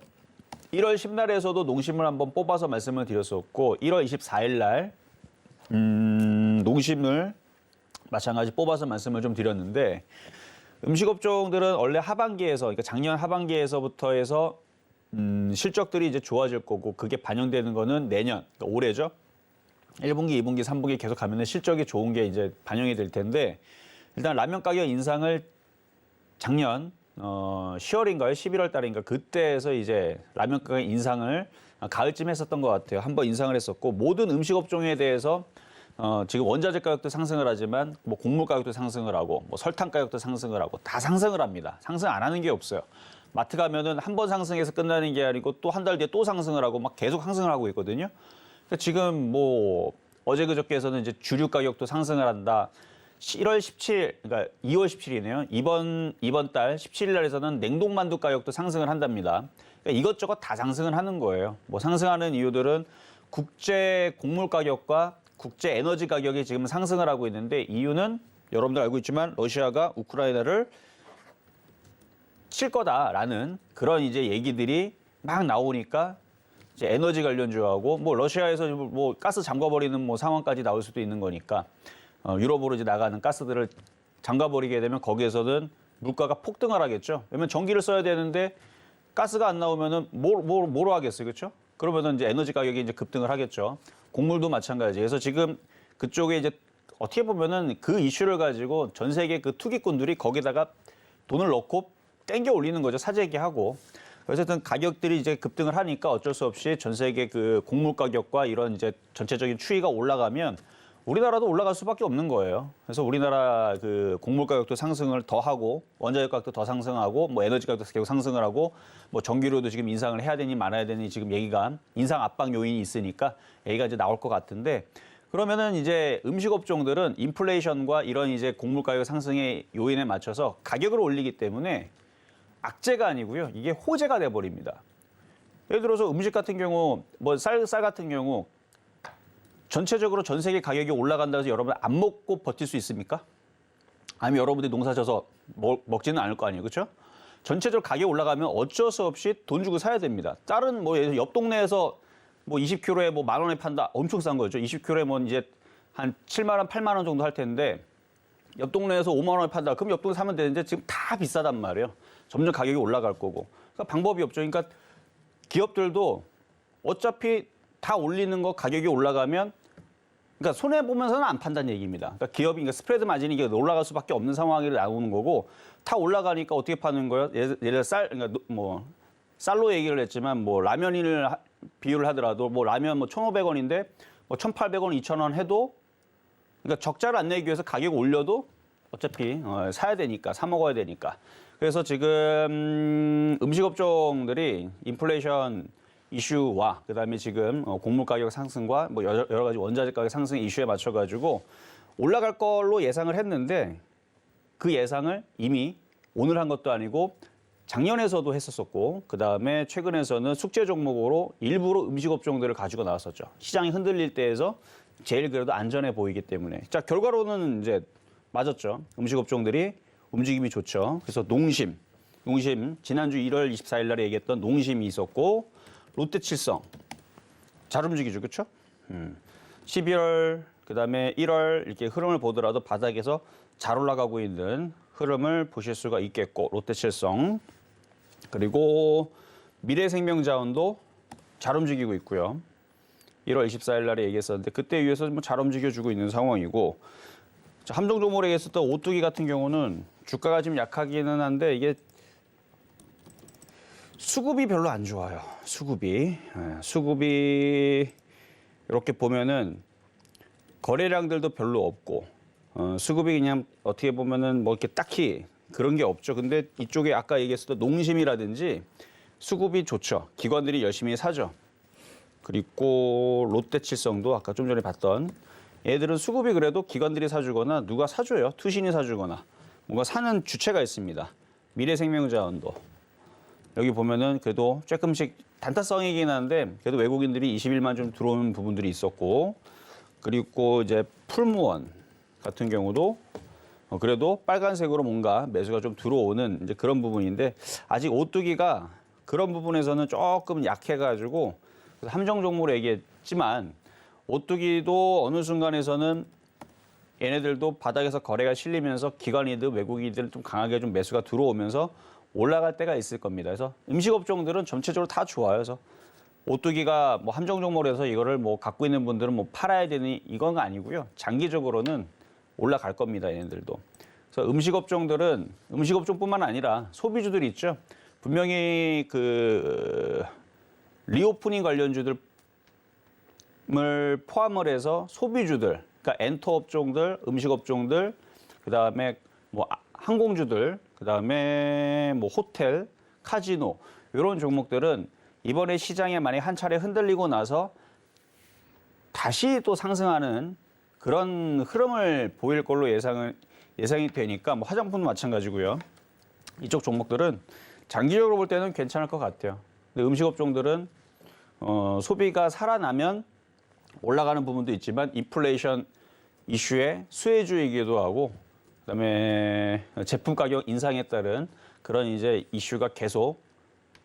1월 10날에서도 농심을 한번 뽑아서 말씀을 드렸었고 1월 24일 날 농심을 마찬가지 뽑아서 말씀을 좀 드렸는데 음식업종들은 원래 하반기에서 그러니까 작년 하반기에서부터 해서 실적들이 이제 좋아질 거고 그게 반영되는 거는 내년 그러니까 올해죠. 1분기, 2분기, 3분기 계속 가면은 실적이 좋은 게 이제 반영이 될 텐데 일단 라면 가격 인상을 작년 10월인가요? 11월 달인가 그때에서 이제 라면 가격 인상을 가을쯤 했었던 것 같아요. 한번 인상을 했었고 모든 음식업종에 대해서 지금 원자재 가격도 상승을 하지만 뭐 곡물 가격도 상승을 하고 뭐 설탕 가격도 상승을 하고 다 상승을 합니다. 상승 안 하는 게 없어요. 마트 가면은 한 번 상승해서 끝나는 게 아니고 또 한 달 뒤에 또 상승을 하고 막 계속 상승을 하고 있거든요. 그러니까 지금 뭐 어제 그저께에서는 이제 주류 가격도 상승을 한다. 1월 17일, 그러니까 2월 17일이네요. 이번 달 17일 날에서는 냉동만두 가격도 상승을 한답니다. 그러니까 이것저것 다 상승을 하는 거예요. 뭐 상승하는 이유들은 국제 곡물 가격과 국제 에너지 가격이 지금 상승을 하고 있는데 이유는 여러분들 알고 있지만 러시아가 우크라이나를 칠 거다라는 그런 이제 얘기들이 막 나오니까 이제 에너지 관련주하고 뭐 러시아에서 뭐 가스 잠궈버리는 뭐 상황까지 나올 수도 있는 거니까 유럽으로 이제 나가는 가스들을 잠가버리게 되면 거기에서는 물가가 폭등을 하겠죠. 왜냐면 전기를 써야 되는데 가스가 안 나오면은 뭐로 하겠어요, 그렇죠? 그러면은 이제 에너지 가격이 이제 급등을 하겠죠. 곡물도 마찬가지. 그래서 지금 그쪽에 이제 어떻게 보면은 그 이슈를 가지고 전 세계 그 투기꾼들이 거기다가 돈을 넣고 땡겨 올리는 거죠, 사재기하고. 어쨌든 가격들이 이제 급등을 하니까 어쩔 수 없이 전 세계 그 곡물 가격과 이런 이제 전체적인 추이가 올라가면 우리나라도 올라갈 수밖에 없는 거예요. 그래서 우리나라 그 곡물 가격도 상승을 더 하고 원자재 가격도 더 상승하고 뭐 에너지 가격도 계속 상승을 하고 뭐 전기료도 지금 인상을 해야 되니 말아야 되니 지금 얘기가 인상 압박 요인이 있으니까 얘기가 이제 나올 것 같은데 그러면은 이제 음식업종들은 인플레이션과 이런 이제 곡물 가격 상승의 요인에 맞춰서 가격을 올리기 때문에 악재가 아니고요. 이게 호재가 돼 버립니다. 예를 들어서 음식 같은 경우, 뭐 쌀 같은 경우 전체적으로 전 세계 가격이 올라간다고 해서 여러분 안 먹고 버틸 수 있습니까? 아니면 여러분들이 농사 져서 먹지는 않을 거 아니에요, 그렇죠? 전체적으로 가격이 올라가면 어쩔 수 없이 돈 주고 사야 됩니다. 다른 뭐 예를 들어 옆 동네에서 뭐 20kg에 뭐 10,000원에 판다, 엄청 싼 거죠. 20kg에 뭐 이제 한 7만 원, 8만 원 정도 할 텐데 옆 동네에서 5만 원에 판다. 그럼 옆 동네 사면 되는데 지금 다 비싸단 말이에요. 점점 가격이 올라갈 거고. 그러니까 방법이 없죠. 그러니까 기업들도 어차피 다 올리는 거 가격이 올라가면 그러니까 손해 보면서는 안 판다는 얘기입니다. 그러니까 기업이 그러니까 스프레드 마진이 이게 올라갈 수밖에 없는 상황이 나오는 거고 다 올라가니까 어떻게 파는 거예요? 예를 들어 그러니까 뭐 쌀로 얘기를 했지만 뭐 라면을 비유를 하더라도 뭐 라면 뭐 1,500원인데 뭐 1,800원, 2,000원 해도 그러니까 적자를 안 내기 위해서 가격 올려도 어차피 사야 되니까 사 먹어야 되니까. 그래서 지금 음식업종들이 인플레이션 이슈와 그다음에 지금 곡물 가격 상승과 뭐 여러 가지 원자재 가격 상승 이슈에 맞춰 가지고 올라갈 걸로 예상을 했는데 그 예상을 이미 오늘 한 것도 아니고 작년에서도 했었었고 그다음에 최근에서는 숙제 종목으로 일부러 음식업종들을 가지고 나왔었죠. 시장이 흔들릴 때에서 제일 그래도 안전해 보이기 때문에. 자, 결과로는 이제 맞았죠. 음식업종들이 움직임이 좋죠. 그래서 농심 지난주 1월 24일 날에 얘기했던 농심이 있었고 롯데칠성 잘 움직이죠, 그렇죠? 11월 그다음에 1월 이렇게 흐름을 보더라도 바닥에서 잘 올라가고 있는 흐름을 보실 수가 있겠고 롯데칠성 그리고 미래생명자원도 잘 움직이고 있고요. 1월 24일 날에 얘기했었는데 그때 위해서 뭐 잘 움직여주고 있는 상황이고 함정 종목에 얘기했었던 오뚜기 같은 경우는 주가가 지금 약하기는 한데 이게 수급이 별로 안 좋아요. 수급이 이렇게 보면은 거래량들도 별로 없고 수급이 그냥 어떻게 보면은 뭐 이렇게 딱히 그런 게 없죠. 근데 이쪽에 아까 얘기했었던 농심이라든지 수급이 좋죠. 기관들이 열심히 사죠. 그리고 롯데칠성도 아까 좀 전에 봤던 얘들은 수급이 그래도 기관들이 사주거나 누가 사줘요. 투신이 사주거나 뭔가 사는 주체가 있습니다. 미래생명자원도 여기 보면은 그래도 조금씩 단타성이긴 한데 그래도 외국인들이 20일만 좀 들어오는 부분들이 있었고 그리고 이제 풀무원 같은 경우도 그래도 빨간색으로 뭔가 매수가 좀 들어오는 이제 그런 부분인데 아직 오뚜기가 그런 부분에서는 조금 약해가지고 함정 종목으로 얘기했지만 오뚜기도 어느 순간에서는 얘네들도 바닥에서 거래가 실리면서 기관이든 외국인들 좀 강하게 좀 매수가 들어오면서 올라갈 때가 있을 겁니다. 그래서 음식업종들은 전체적으로 다 좋아요. 그래서 오뚜기가 뭐 함정 종목으로 해서 이거를 뭐 갖고 있는 분들은 뭐 팔아야 되니 이건 아니고요. 장기적으로는 올라갈 겁니다. 얘네들도. 그래서 음식업종들은 음식업종뿐만 아니라 소비주들이 있죠. 분명히 그 리오프닝 관련주들 을 포함을 해서 소비주들, 그러니까 엔터 업종들, 음식 업종들, 그다음에 뭐 항공주들, 그다음에 뭐 호텔, 카지노 이런 종목들은 이번에 시장에 만약 한 차례 흔들리고 나서 다시 또 상승하는 그런 흐름을 보일 걸로 예상이 되니까 뭐 화장품도 마찬가지고요. 이쪽 종목들은 장기적으로 볼 때는 괜찮을 것 같아요. 근데 음식 업종들은 소비가 살아나면 올라가는 부분도 있지만 인플레이션 이슈의 수혜주이기도 하고 그다음에 제품 가격 인상에 따른 그런 이제 이슈가 계속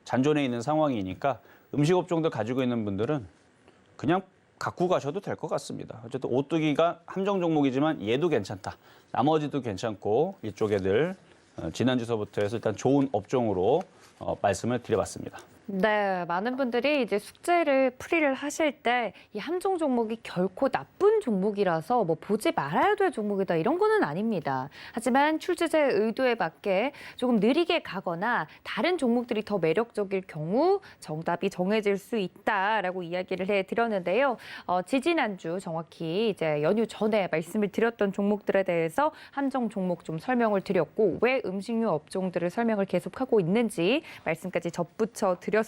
잔존해 있는 상황이니까 음식업종들 가지고 있는 분들은 그냥 갖고 가셔도 될 것 같습니다. 어쨌든 오뚜기가 함정 종목이지만 얘도 괜찮다. 나머지도 괜찮고 이쪽 애들 지난주서부터 해서 일단 좋은 업종으로 말씀을 드려봤습니다. 네, 많은 분들이 이제 숙제를 풀이를 하실 때 이 함정 종목이 결코 나쁜 종목이라서 뭐 보지 말아야 될 종목이다 이런 거는 아닙니다. 하지만 출제자의 의도에 맞게 조금 느리게 가거나 다른 종목들이 더 매력적일 경우 정답이 정해질 수 있다라고 이야기를 해드렸는데요. 지지난주 정확히 이제 연휴 전에 말씀을 드렸던 종목들에 대해서 함정 종목 좀 설명을 드렸고 왜 음식료 업종들을 설명을 계속하고 있는지 말씀까지 덧붙여 드렸습니다.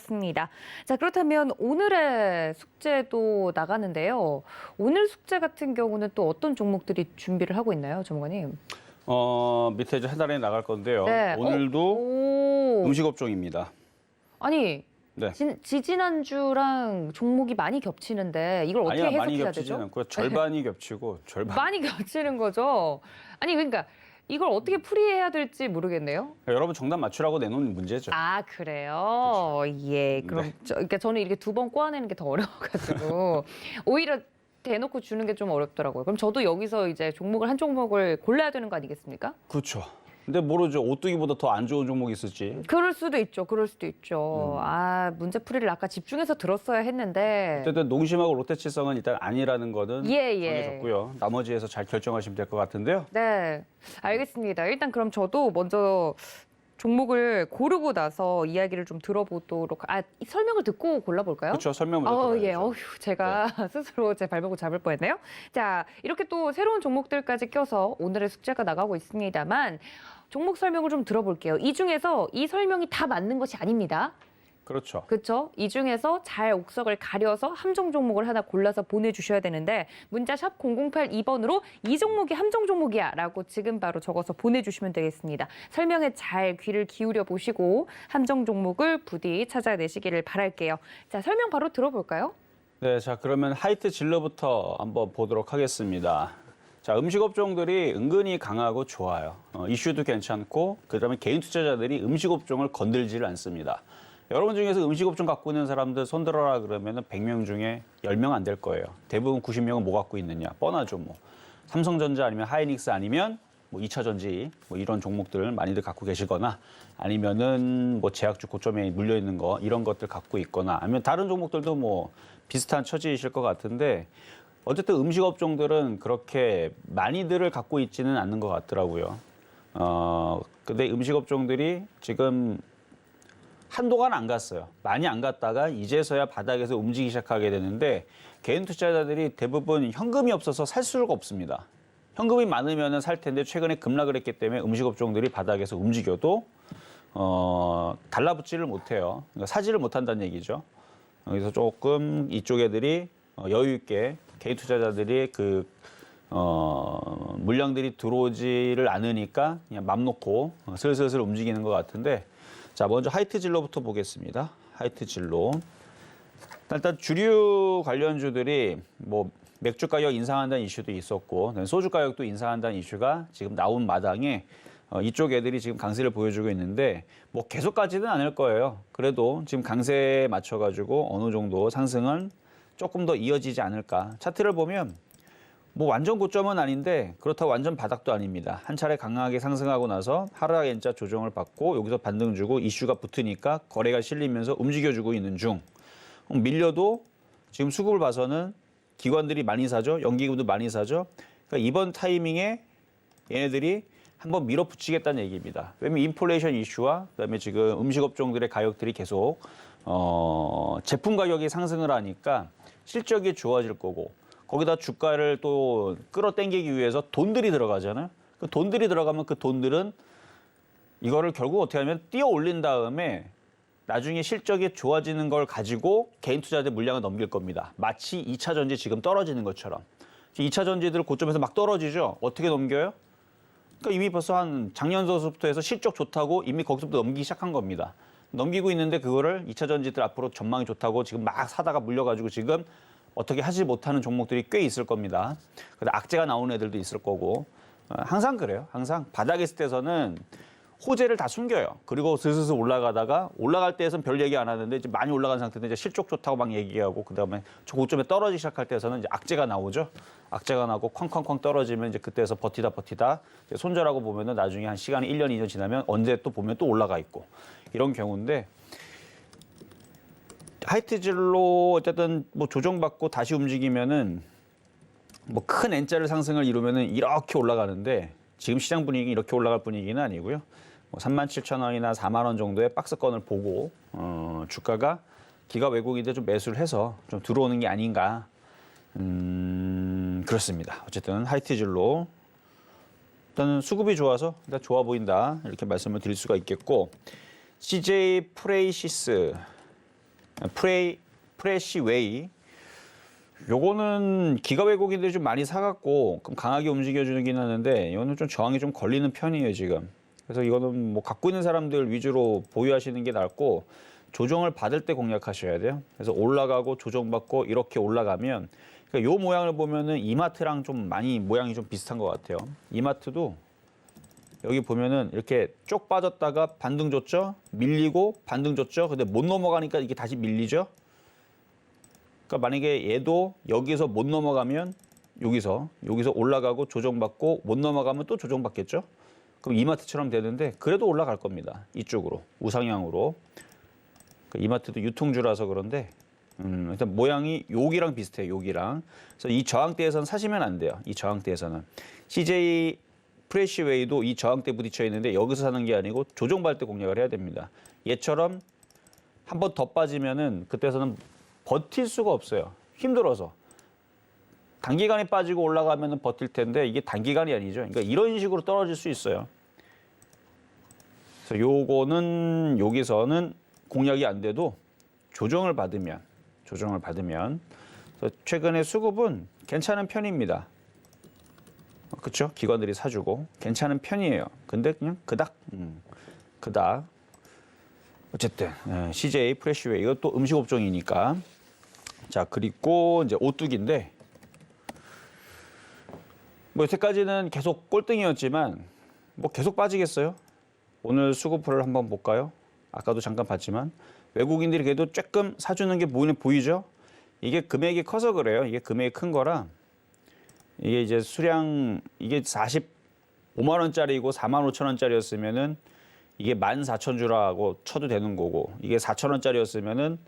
자, 그렇다면 오늘의 숙제도 나가는데요. 오늘 숙제 같은 경우는 또 어떤 종목들이 준비를 하고 있나요, 전문가님? 밑에 이제 하단에 나갈 건데요. 네. 오늘도 오. 음식업종입니다. 아니, 네. 지지난주랑 종목이 많이 겹치는데 이걸 어떻게 아니야, 많이 해석해야 겹치진 되죠? 않고요. 절반이 겹치고 절반. 많이 겹치는 거죠. 아니 그러니까 이걸 어떻게 풀이해야 될지 모르겠네요. 여러분 정답 맞추라고 내놓은 문제죠. 아 그래요? 예. 그럼 네. 그러니까 저는 이렇게 두 번 꼬아내는 게 더 어려워가지고 오히려 대놓고 주는 게 좀 어렵더라고요. 그럼 저도 여기서 이제 종목을 한 종목을 골라야 되는 거 아니겠습니까? 그렇죠. 근데 모르죠. 오뚜기보다 더 안 좋은 종목이 있을지. 그럴 수도 있죠. 그럴 수도 있죠. 아 문제풀이를 아까 집중해서 들었어야 했는데. 어쨌든 농심하고 롯데칠성은 일단 아니라는 거는 예. 정해졌고요. 나머지에서 잘 결정하시면 될 것 같은데요. 네, 알겠습니다. 일단 그럼 저도 먼저 종목을 고르고 나서 이야기를 좀 들어보도록. 이 설명을 듣고 골라볼까요? 그렇죠. 설명 먼저 예. 들어야죠. 어휴, 제가 스스로 제 발목을 잡을 뻔했네요. 자, 이렇게 또 새로운 종목들까지 껴서 오늘의 숙제가 나가고 있습니다만 종목 설명을 좀 들어볼게요. 이 중에서 이 설명이 다 맞는 것이 아닙니다. 그렇죠. 그렇죠? 이 중에서 잘 옥석을 가려서 함정 종목을 하나 골라서 보내주셔야 되는데 문자 샵 0082번으로 이 종목이 함정 종목이야 라고 지금 바로 적어서 보내주시면 되겠습니다. 설명에 잘 귀를 기울여 보시고 함정 종목을 부디 찾아내시기를 바랄게요. 자, 설명 바로 들어볼까요? 네, 자 그러면 하이트 진로부터 한번 보도록 하겠습니다. 자, 음식업종들이 은근히 강하고 좋아요. 이슈도 괜찮고 그다음에 개인 투자자들이 음식업종을 건들지를 않습니다. 여러분 중에서 음식업종 갖고 있는 사람들 손들어라 그러면 100명 중에 10명 안 될 거예요. 대부분 90명은 뭐 갖고 있느냐? 뻔하죠, 뭐. 삼성전자 아니면 하이닉스 아니면 뭐 2차전지 뭐 이런 종목들 많이들 갖고 계시거나 아니면은 뭐 제약주 고점에 물려 있는 거 이런 것들 갖고 있거나 아니면 다른 종목들도 뭐 비슷한 처지이실 것 같은데 어쨌든 음식업종들은 그렇게 많이들을 갖고 있지는 않는 것 같더라고요. 근데 음식업종들이 지금 한동안 안 갔어요. 많이 안 갔다가 이제서야 바닥에서 움직이기 시작하게 되는데 개인 투자자들이 대부분 현금이 없어서 살 수가 없습니다. 현금이 많으면 살 텐데 최근에 급락을 했기 때문에 음식업종들이 바닥에서 움직여도 달라붙지를 못해요. 그러니까 사지를 못한다는 얘기죠. 그래서 조금 이쪽 애들이 여유 있게 개인 투자자들이 물량들이 들어오지를 않으니까 그냥 맘 놓고 슬슬슬 움직이는 것 같은데 자, 먼저 하이트 진로부터 보겠습니다. 하이트 진로. 일단 주류 관련주들이 뭐 맥주 가격 인상한다는 이슈도 있었고 소주 가격도 인상한다는 이슈가 지금 나온 마당에 이쪽 애들이 지금 강세를 보여주고 있는데 뭐 계속 가지는 않을 거예요. 그래도 지금 강세에 맞춰가지고 어느 정도 상승은 조금 더 이어지지 않을까. 차트를 보면 뭐 완전 고점은 아닌데 그렇다고 완전 바닥도 아닙니다. 한 차례 강하게 상승하고 나서 하락 N자 조정을 받고 여기서 반등 주고 이슈가 붙으니까 거래가 실리면서 움직여주고 있는 중. 밀려도 지금 수급을 봐서는 기관들이 많이 사죠. 연기금도 많이 사죠. 그러니까 이번 타이밍에 얘네들이 한번 밀어붙이겠다는 얘기입니다. 왜냐면 인플레이션 이슈와 그다음에 지금 음식업종들의 가격들이 계속 제품 가격이 상승을 하니까 실적이 좋아질 거고 거기다 주가를 또 끌어당기기 위해서 돈들이 들어가잖아요. 그 돈들이 들어가면 그 돈들은 이거를 결국 어떻게 하면 띄어 올린 다음에 나중에 실적이 좋아지는 걸 가지고 개인 투자자들 물량을 넘길 겁니다. 마치 2차 전지 지금 떨어지는 것처럼. 2차 전지들 고점에서 막 떨어지죠. 어떻게 넘겨요? 그러니까 이미 벌써 한 작년서부터 해서 실적 좋다고 이미 거기서부터 넘기기 시작한 겁니다. 넘기고 있는데 그거를 2차 전지들 앞으로 전망이 좋다고 지금 막 사다가 물려가지고 지금 어떻게 하지 못하는 종목들이 꽤 있을 겁니다. 그래서 악재가 나오는 애들도 있을 거고 항상 그래요. 항상 바닥에 있을 때서는 호재를 다 숨겨요. 그리고 슬슬 올라가다가 올라갈 때에선 별 얘기 안 하는데 이제 많이 올라간 상태인데 이제 실적 좋다고 막 얘기하고 그다음에 저 고점에 떨어지기 시작할 때에서는 이제 악재가 나오죠. 악재가 나고 쾅쾅쾅 떨어지면 이제 그때에서 버티다 이제 손절하고 보면은 나중에 한 시간이 1년, 2년 지나면 언제 또 보면 또 올라가 있고 이런 경우인데 하이트질로 어쨌든 뭐 조정받고 다시 움직이면은 뭐 큰 N자를 상승을 이루면은 이렇게 올라가는데 지금 시장 분위기 이렇게 올라갈 분위기는 아니고요. 뭐 37,000원이나 4만 원 정도의 박스권을 보고 주가가 기가 왜곡인데 좀 매수를 해서 좀 들어오는 게 아닌가. 그렇습니다. 어쨌든 하이트질로 일단은 수급이 좋아서 일단 좋아 보인다 이렇게 말씀을 드릴 수가 있겠고 CJ 프레시웨이 요거는 기가 왜곡인데 좀 많이 사갖고 그럼 강하게 움직여주긴 하는데 이거는 좀 저항이 좀 걸리는 편이에요 지금. 그래서 이거는 뭐 갖고 있는 사람들 위주로 보유하시는 게 낫고 조정을 받을 때 공략하셔야 돼요. 그래서 올라가고 조정받고 이렇게 올라가면 그러니까 요 모양을 보면은 이마트랑 좀 많이 모양이 좀 비슷한 것 같아요. 이마트도 여기 보면은 이렇게 쭉 빠졌다가 반등 줬죠. 밀리고 반등 줬죠. 근데 못 넘어가니까 이게 다시 밀리죠. 그러니까 만약에 얘도 여기서 못 넘어가면 여기서 올라가고 조정받고 못 넘어가면 또 조정받겠죠. 그럼 이마트처럼 되는데 그래도 올라갈 겁니다. 이쪽으로 우상향으로. 이마트도 유통주라서 그런데 일단 모양이 여기랑 비슷해요. 여기랑. 그래서 이 저항대에서는 사시면 안 돼요. 이 저항대에서는. CJ 프레시웨이도 이 저항대 부딪혀 있는데 여기서 사는 게 아니고 조정받을 때 공략을 해야 됩니다. 얘처럼 한 번 더 빠지면은 그때서는 버틸 수가 없어요. 힘들어서. 단기간에 빠지고 올라가면은 버틸 텐데 이게 단기간이 아니죠. 그러니까 이런 식으로 떨어질 수 있어요. 그래서 요거는 여기서는 공략이 안 돼도 조정을 받으면 그래서 최근에 수급은 괜찮은 편입니다. 그렇죠? 기관들이 사주고 괜찮은 편이에요. 근데 그냥 그닥 어쨌든 CJ 프레시웨이 이것도 음식 업종이니까. 자, 그리고 이제 오뚜기인데 뭐 여태까지는 계속 꼴등이었지만 뭐 계속 빠지겠어요? 오늘 수급표를 한번 볼까요? 아까도 잠깐 봤지만 외국인들이 그래도 조금 사주는 게 보이죠? 이게 금액이 커서 그래요. 이게 금액이 큰 거라 이게 이제 수량 이게 45만 원짜리고 4만 5천 원짜리였으면은 이게 14,000주라고 쳐도 되는 거고 이게 4천 원짜리였으면은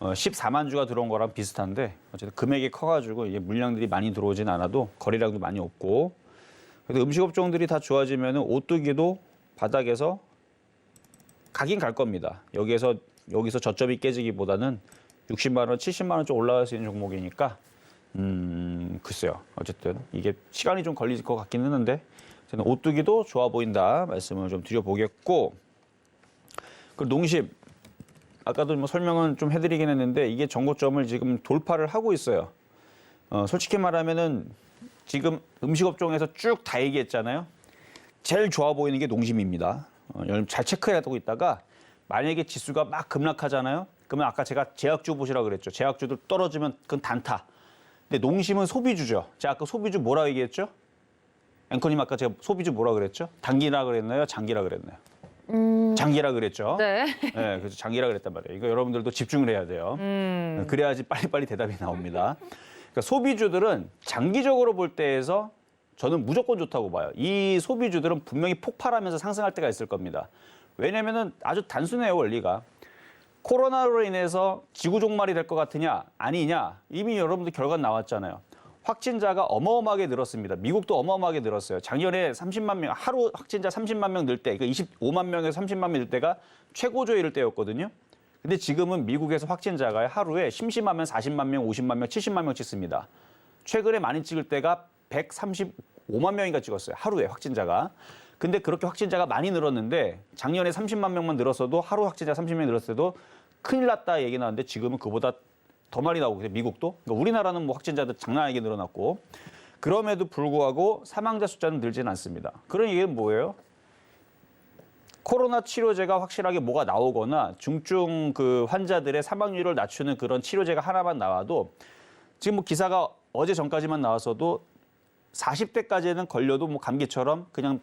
14만 주가 들어온 거랑 비슷한데 어쨌든 금액이 커가지고 이게 물량들이 많이 들어오진 않아도 거래량도 많이 없고 그래도 음식업종들이 다 좋아지면은 오뚜기도 바닥에서 가긴 갈 겁니다. 여기서 저점이 깨지기보다는 60만 원, 70만 원 좀 올라갈 수 있는 종목이니까 글쎄요. 어쨌든 이게 시간이 좀 걸릴 것 같긴 했는데 저는 오뚜기도 좋아 보인다 말씀을 좀 드려보겠고 그리고 농심 아까도 뭐 설명은 좀 해드리긴 했는데 이게 전고점을 지금 돌파를 하고 있어요. 솔직히 말하면은 지금 음식업종에서 쭉 다 얘기했잖아요. 제일 좋아 보이는 게 농심입니다. 여러분 잘 체크해야 되고 있다가 만약에 지수가 막 급락하잖아요. 그러면 아까 제가 제약주 보시라 그랬죠. 제약주들 떨어지면 그건 단타. 근데 농심은 소비주죠. 제가 아까 소비주 뭐라 얘기했죠? 앵커님 아까 제가 소비주 뭐라 그랬죠? 단기라 그랬나요? 장기라 그랬나요? 장기라 그랬죠. 네. 네, 그래서 장기라 그랬단 말이에요. 이거 여러분들도 집중을 해야 돼요. 그래야지 빨리빨리 대답이 나옵니다. 그러니까 소비주들은 장기적으로 볼 때에서 저는 무조건 좋다고 봐요. 이 소비주들은 분명히 폭발하면서 상승할 때가 있을 겁니다. 왜냐면은 아주 단순해요, 원리가. 코로나로 인해서 지구 종말이 될 것 같으냐, 아니냐, 이미 여러분들 결과 나왔잖아요. 확진자가 어마어마하게 늘었습니다. 미국도 어마어마하게 늘었어요. 작년에 30만 명, 하루 확진자 30만 명 늘 때, 그 25만 명에서 30만 명 늘 때가 최고조에 이를 때였거든요. 근데 지금은 미국에서 확진자가 하루에 심심하면 40만 명, 50만 명, 70만 명 찍습니다. 최근에 많이 찍을 때가 135만 명인가 찍었어요. 하루에 확진자가. 근데 그렇게 확진자가 많이 늘었는데 작년에 30만 명만 늘었어도 하루 확진자 30명 늘었을 때도 큰일 났다 얘기 나왔는데 지금은 그보다 더 많이 나오고 있어요. 미국도. 그러니까 우리나라는 뭐 확진자들 장난 아니게 늘어났고 그럼에도 불구하고 사망자 숫자는 늘지는 않습니다. 그런 얘기는 뭐예요? 코로나 치료제가 확실하게 뭐가 나오거나 중증 그 환자들의 사망률을 낮추는 그런 치료제가 하나만 나와도 지금 뭐 기사가 어제 전까지만 나왔어도 40대까지는 걸려도 뭐 감기처럼 그냥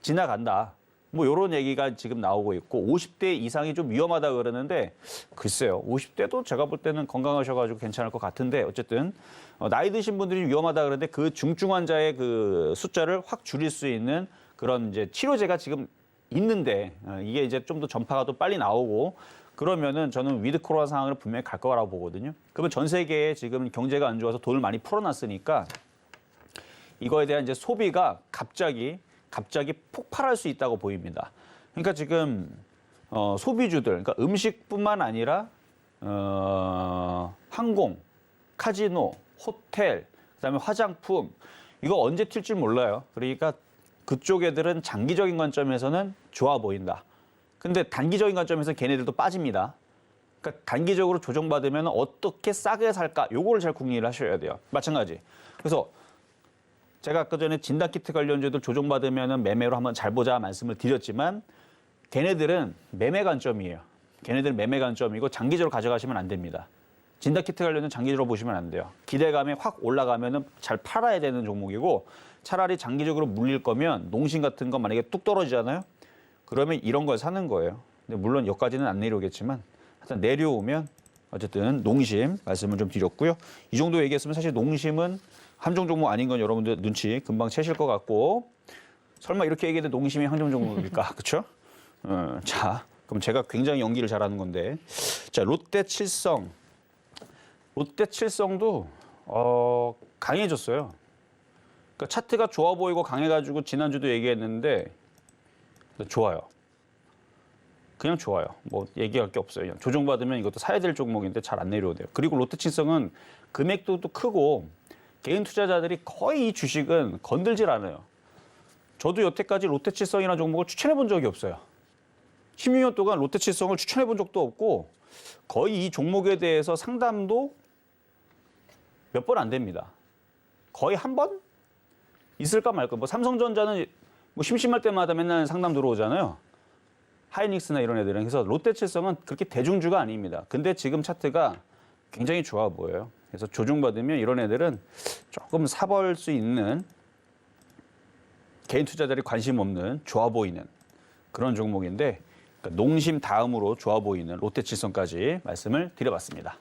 지나간다. 뭐 이런 얘기가 지금 나오고 있고 50대 이상이 좀 위험하다 그러는데 글쎄요. 50대도 제가 볼 때는 건강하셔가지고 괜찮을 것 같은데 어쨌든 나이 드신 분들이 위험하다 그러는데 그 중증 환자의 그 숫자를 확 줄일 수 있는 그런 이제 치료제가 지금 있는데 이게 이제 좀 더 전파가 또 빨리 나오고 그러면은 저는 위드 코로나 상황을 분명히 갈 거라고 보거든요. 그러면 전 세계에 지금 경제가 안 좋아서 돈을 많이 풀어놨으니까 이거에 대한 이제 소비가 갑자기 폭발할 수 있다고 보입니다. 그러니까 지금 소비주들, 그러니까 음식뿐만 아니라 항공, 카지노, 호텔, 그다음에 화장품 이거 언제 튈지 몰라요. 그러니까 그쪽 애들은 장기적인 관점에서는 좋아 보인다. 근데 단기적인 관점에서 걔네들도 빠집니다. 그러니까 단기적으로 조정받으면 어떻게 싸게 살까? 요거를 잘 궁리를 하셔야 돼요. 마찬가지. 그래서 제가 아까 전에 진단키트 관련주들 조정받으면 매매로 한번 잘 보자 말씀을 드렸지만 걔네들은 매매 관점이에요. 걔네들 매매 관점이고 장기적으로 가져가시면 안 됩니다. 진다키트 관련은 장기적으로 보시면 안 돼요. 기대감이 확 올라가면은 잘 팔아야 되는 종목이고 차라리 장기적으로 물릴 거면 농심 같은 거 만약에 뚝 떨어지잖아요. 그러면 이런 걸 사는 거예요. 근데 물론 여기까지는 안 내려오겠지만 하여튼 내려오면 어쨌든 농심 말씀을 좀 드렸고요. 이 정도 얘기했으면 사실 농심은 함정 종목 아닌 건 여러분들 눈치 금방 채실 것 같고 설마 이렇게 얘기해도 농심이 함정 종목일까? 그렇죠? 자, 그럼 제가 굉장히 연기를 잘하는 건데 자 롯데 칠성 도 강해졌어요. 그러니까 차트가 좋아 보이고 강해가지고 지난주도 얘기했는데 좋아요. 그냥 좋아요. 뭐 얘기할 게 없어요. 그냥 조정받으면 이것도 사야 될 종목인데 잘 안 내려오네요. 그리고 롯데칠성은 금액도 또 크고 개인 투자자들이 거의 이 주식은 건들질 않아요. 저도 여태까지 롯데칠성이라는 종목을 추천해 본 적이 없어요. 16년 동안 롯데칠성을 추천해 본 적도 없고 거의 이 종목에 대해서 상담도 몇 번 안 됩니다. 거의 한 번? 있을까 말까. 뭐 삼성전자는 뭐 심심할 때마다 맨날 상담 들어오잖아요. 하이닉스나 이런 애들은. 그래서 롯데칠성은 그렇게 대중주가 아닙니다. 근데 지금 차트가 굉장히 좋아 보여요. 그래서 조정받으면 이런 애들은 조금 사볼 수 있는 개인 투자자들이 관심 없는 좋아 보이는 그런 종목인데 그러니까 농심 다음으로 좋아 보이는 롯데칠성까지 말씀을 드려봤습니다.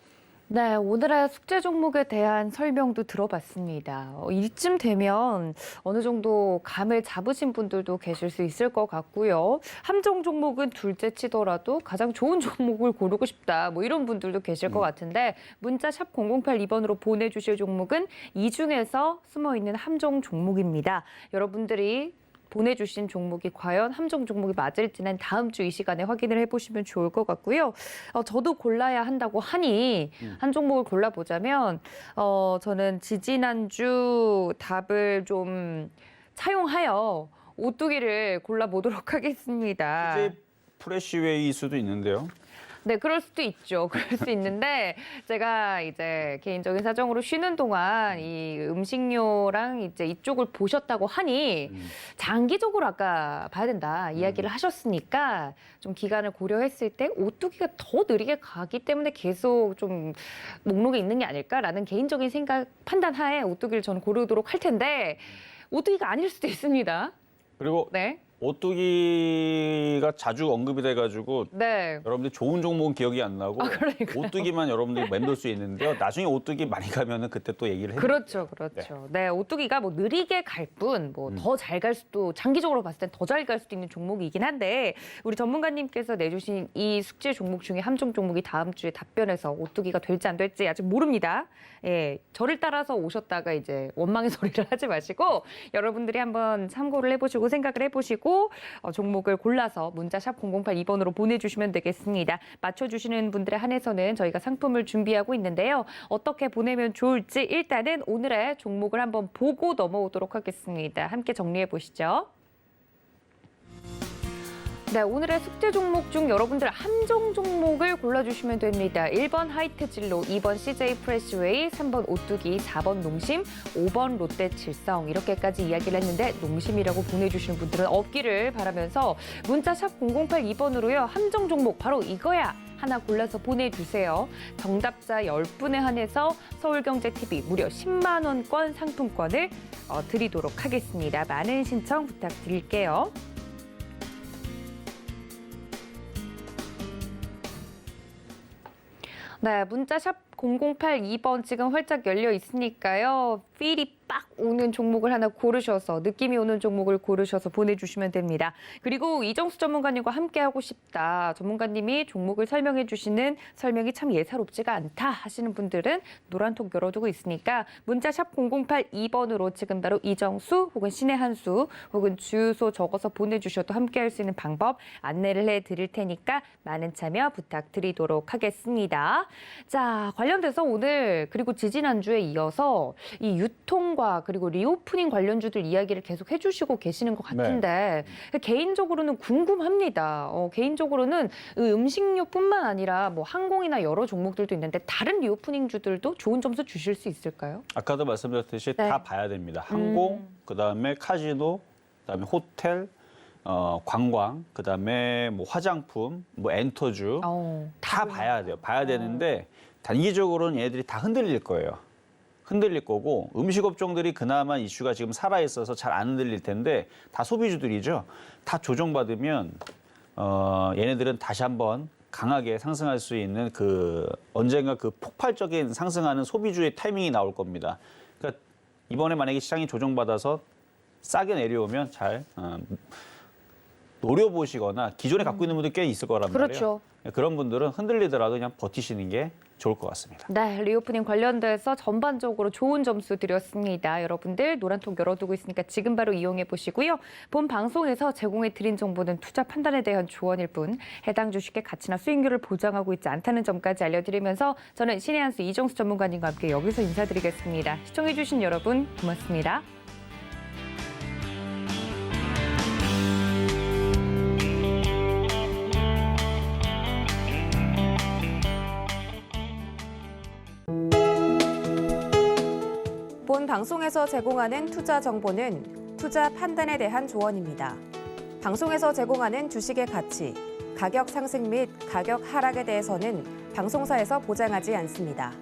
네, 오늘의 숙제 종목에 대한 설명도 들어봤습니다. 이쯤 되면 어느 정도 감을 잡으신 분들도 계실 수 있을 것 같고요. 함정 종목은 둘째 치더라도 가장 좋은 종목을 고르고 싶다. 뭐 이런 분들도 계실 것 같은데 문자 샵 0082번으로 보내주실 종목은 이 중에서 숨어있는 함정 종목입니다. 여러분들이 보내주신 종목이 과연 함정 종목이 맞을지는 다음 주 이 시간에 확인을 해보시면 좋을 것 같고요. 저도 골라야 한다고 하니 한 종목을 골라보자면 저는 지지난주 답을 좀 차용하여 오뚜기를 골라보도록 하겠습니다. 이제 프레시웨이일 수도 있는데요. 네, 그럴 수도 있죠. 그럴 수 있는데 제가 이제 개인적인 사정으로 쉬는 동안 이 음식료랑 이제 이쪽을 보셨다고 하니 장기적으로 아까 봐야 된다 이야기를 하셨으니까 좀 기간을 고려했을 때 오뚜기가 더 느리게 가기 때문에 계속 좀 목록에 있는 게 아닐까라는 개인적인 생각 판단하에 오뚜기를 저는 고르도록 할 텐데 오뚜기가 아닐 수도 있습니다. 그리고 네. 오뚜기가 자주 언급이 돼가지고 네. 여러분들 좋은 종목은 기억이 안 나고 그러니까요. 오뚜기만 여러분들이 맴돌 수 있는데요. 나중에 오뚜기 많이 가면은 그때 또 얘기를 해요. 그렇죠, 그렇죠. 네, 오뚜기가 뭐 느리게 갈 뿐, 뭐 더 잘 갈 수도 장기적으로 봤을 땐 더 잘 갈 수도 있는 종목이긴 한데 우리 전문가님께서 내주신 이 숙제 종목 중에 함정 종목이 다음 주에 답변해서 오뚜기가 될지 안 될지 아직 모릅니다. 예, 저를 따라서 오셨다가 이제 원망의 소리를 하지 마시고 여러분들이 한번 참고를 해보시고 생각을 해보시고 종목을 골라서 문자 샵 0082번으로 보내주시면 되겠습니다. 맞춰주시는 분들에 한해서는 저희가 상품을 준비하고 있는데요. 어떻게 보내면 좋을지 일단은 오늘의 종목을 한번 보고 넘어오도록 하겠습니다. 함께 정리해 보시죠. 네, 오늘의 숙제 종목 중 여러분들 함정 종목을 골라주시면 됩니다. 1번 하이트진로, 2번 CJ 프레시웨이, 3번 오뚜기, 4번 농심, 5번 롯데칠성 이렇게까지 이야기를 했는데 농심이라고 보내주시는 분들은 없기를 바라면서 문자 샵 0082번으로요. 함정 종목 바로 이거야. 하나 골라서 보내주세요. 정답자 10분에 한해서 서울경제TV 무려 10만 원권 상품권을 드리도록 하겠습니다. 많은 신청 부탁드릴게요. 네, 문자 샵 0082번 지금 활짝 열려 있으니까요. 필이 빡 오는 종목을 하나 고르셔서 느낌이 오는 종목을 고르셔서 보내주시면 됩니다. 그리고 이정수 전문가님과 함께하고 싶다. 전문가님이 종목을 설명해 주시는 설명이 참 예사롭지가 않다 하시는 분들은 노란톡 열어두고 있으니까 문자 샵 0082번으로 지금 바로 이정수 혹은 신의 한수 혹은 주유소 적어서 보내주셔도 함께할 수 있는 방법 안내를 해드릴 테니까 많은 참여 부탁드리도록 하겠습니다. 자, 관련돼서 오늘 그리고 지지난주에 이어서 이 유통과 그리고 리오프닝 관련주들 이야기를 계속 해주시고 계시는 것 같은데 개인적으로는 궁금합니다. 개인적으로는 음식료뿐만 아니라 뭐 항공이나 여러 종목들도 있는데 다른 리오프닝주들도 좋은 점수 주실 수 있을까요? 아까도 말씀드렸듯이 네. 다 봐야 됩니다. 항공, 그다음에 카지노, 그다음에 호텔, 관광, 그다음에 뭐 화장품, 뭐 엔터주 다 봐야 돼요. 봐야 되는데 단기적으로는 얘네들이 다 흔들릴 거예요. 흔들릴 거고 음식 업종들이 그나마 이슈가 지금 살아 있어서 잘 안 흔들릴 텐데 다 소비주들이죠. 다 조정받으면 얘네들은 다시 한번 강하게 상승할 수 있는 언젠가 그 폭발적인 상승하는 소비주의 타이밍이 나올 겁니다. 그러니까 이번에 만약에 시장이 조정받아서 싸게 내려오면 잘 노려보시거나 기존에 갖고 있는 분들 꽤 있을 거란 그렇죠. 말이에요. 그런 분들은 흔들리더라도 그냥 버티시는 게 좋을 것 같습니다. 네, 리오프닝 관련돼서 전반적으로 좋은 점수 드렸습니다. 여러분들 노란통 열어두고 있으니까 지금 바로 이용해 보시고요. 본 방송에서 제공해 드린 정보는 투자 판단에 대한 조언일 뿐 해당 주식의 가치나 수익률을 보장하고 있지 않다는 점까지 알려드리면서 저는 신의 한수 이정수 전문가님과 함께 여기서 인사드리겠습니다. 시청해 주신 여러분 고맙습니다. 본 방송에서 제공하는 투자 정보는 투자 판단에 대한 조언입니다. 방송에서 제공하는 주식의 가치, 가격 상승 및 가격 하락에 대해서는 방송사에서 보장하지 않습니다.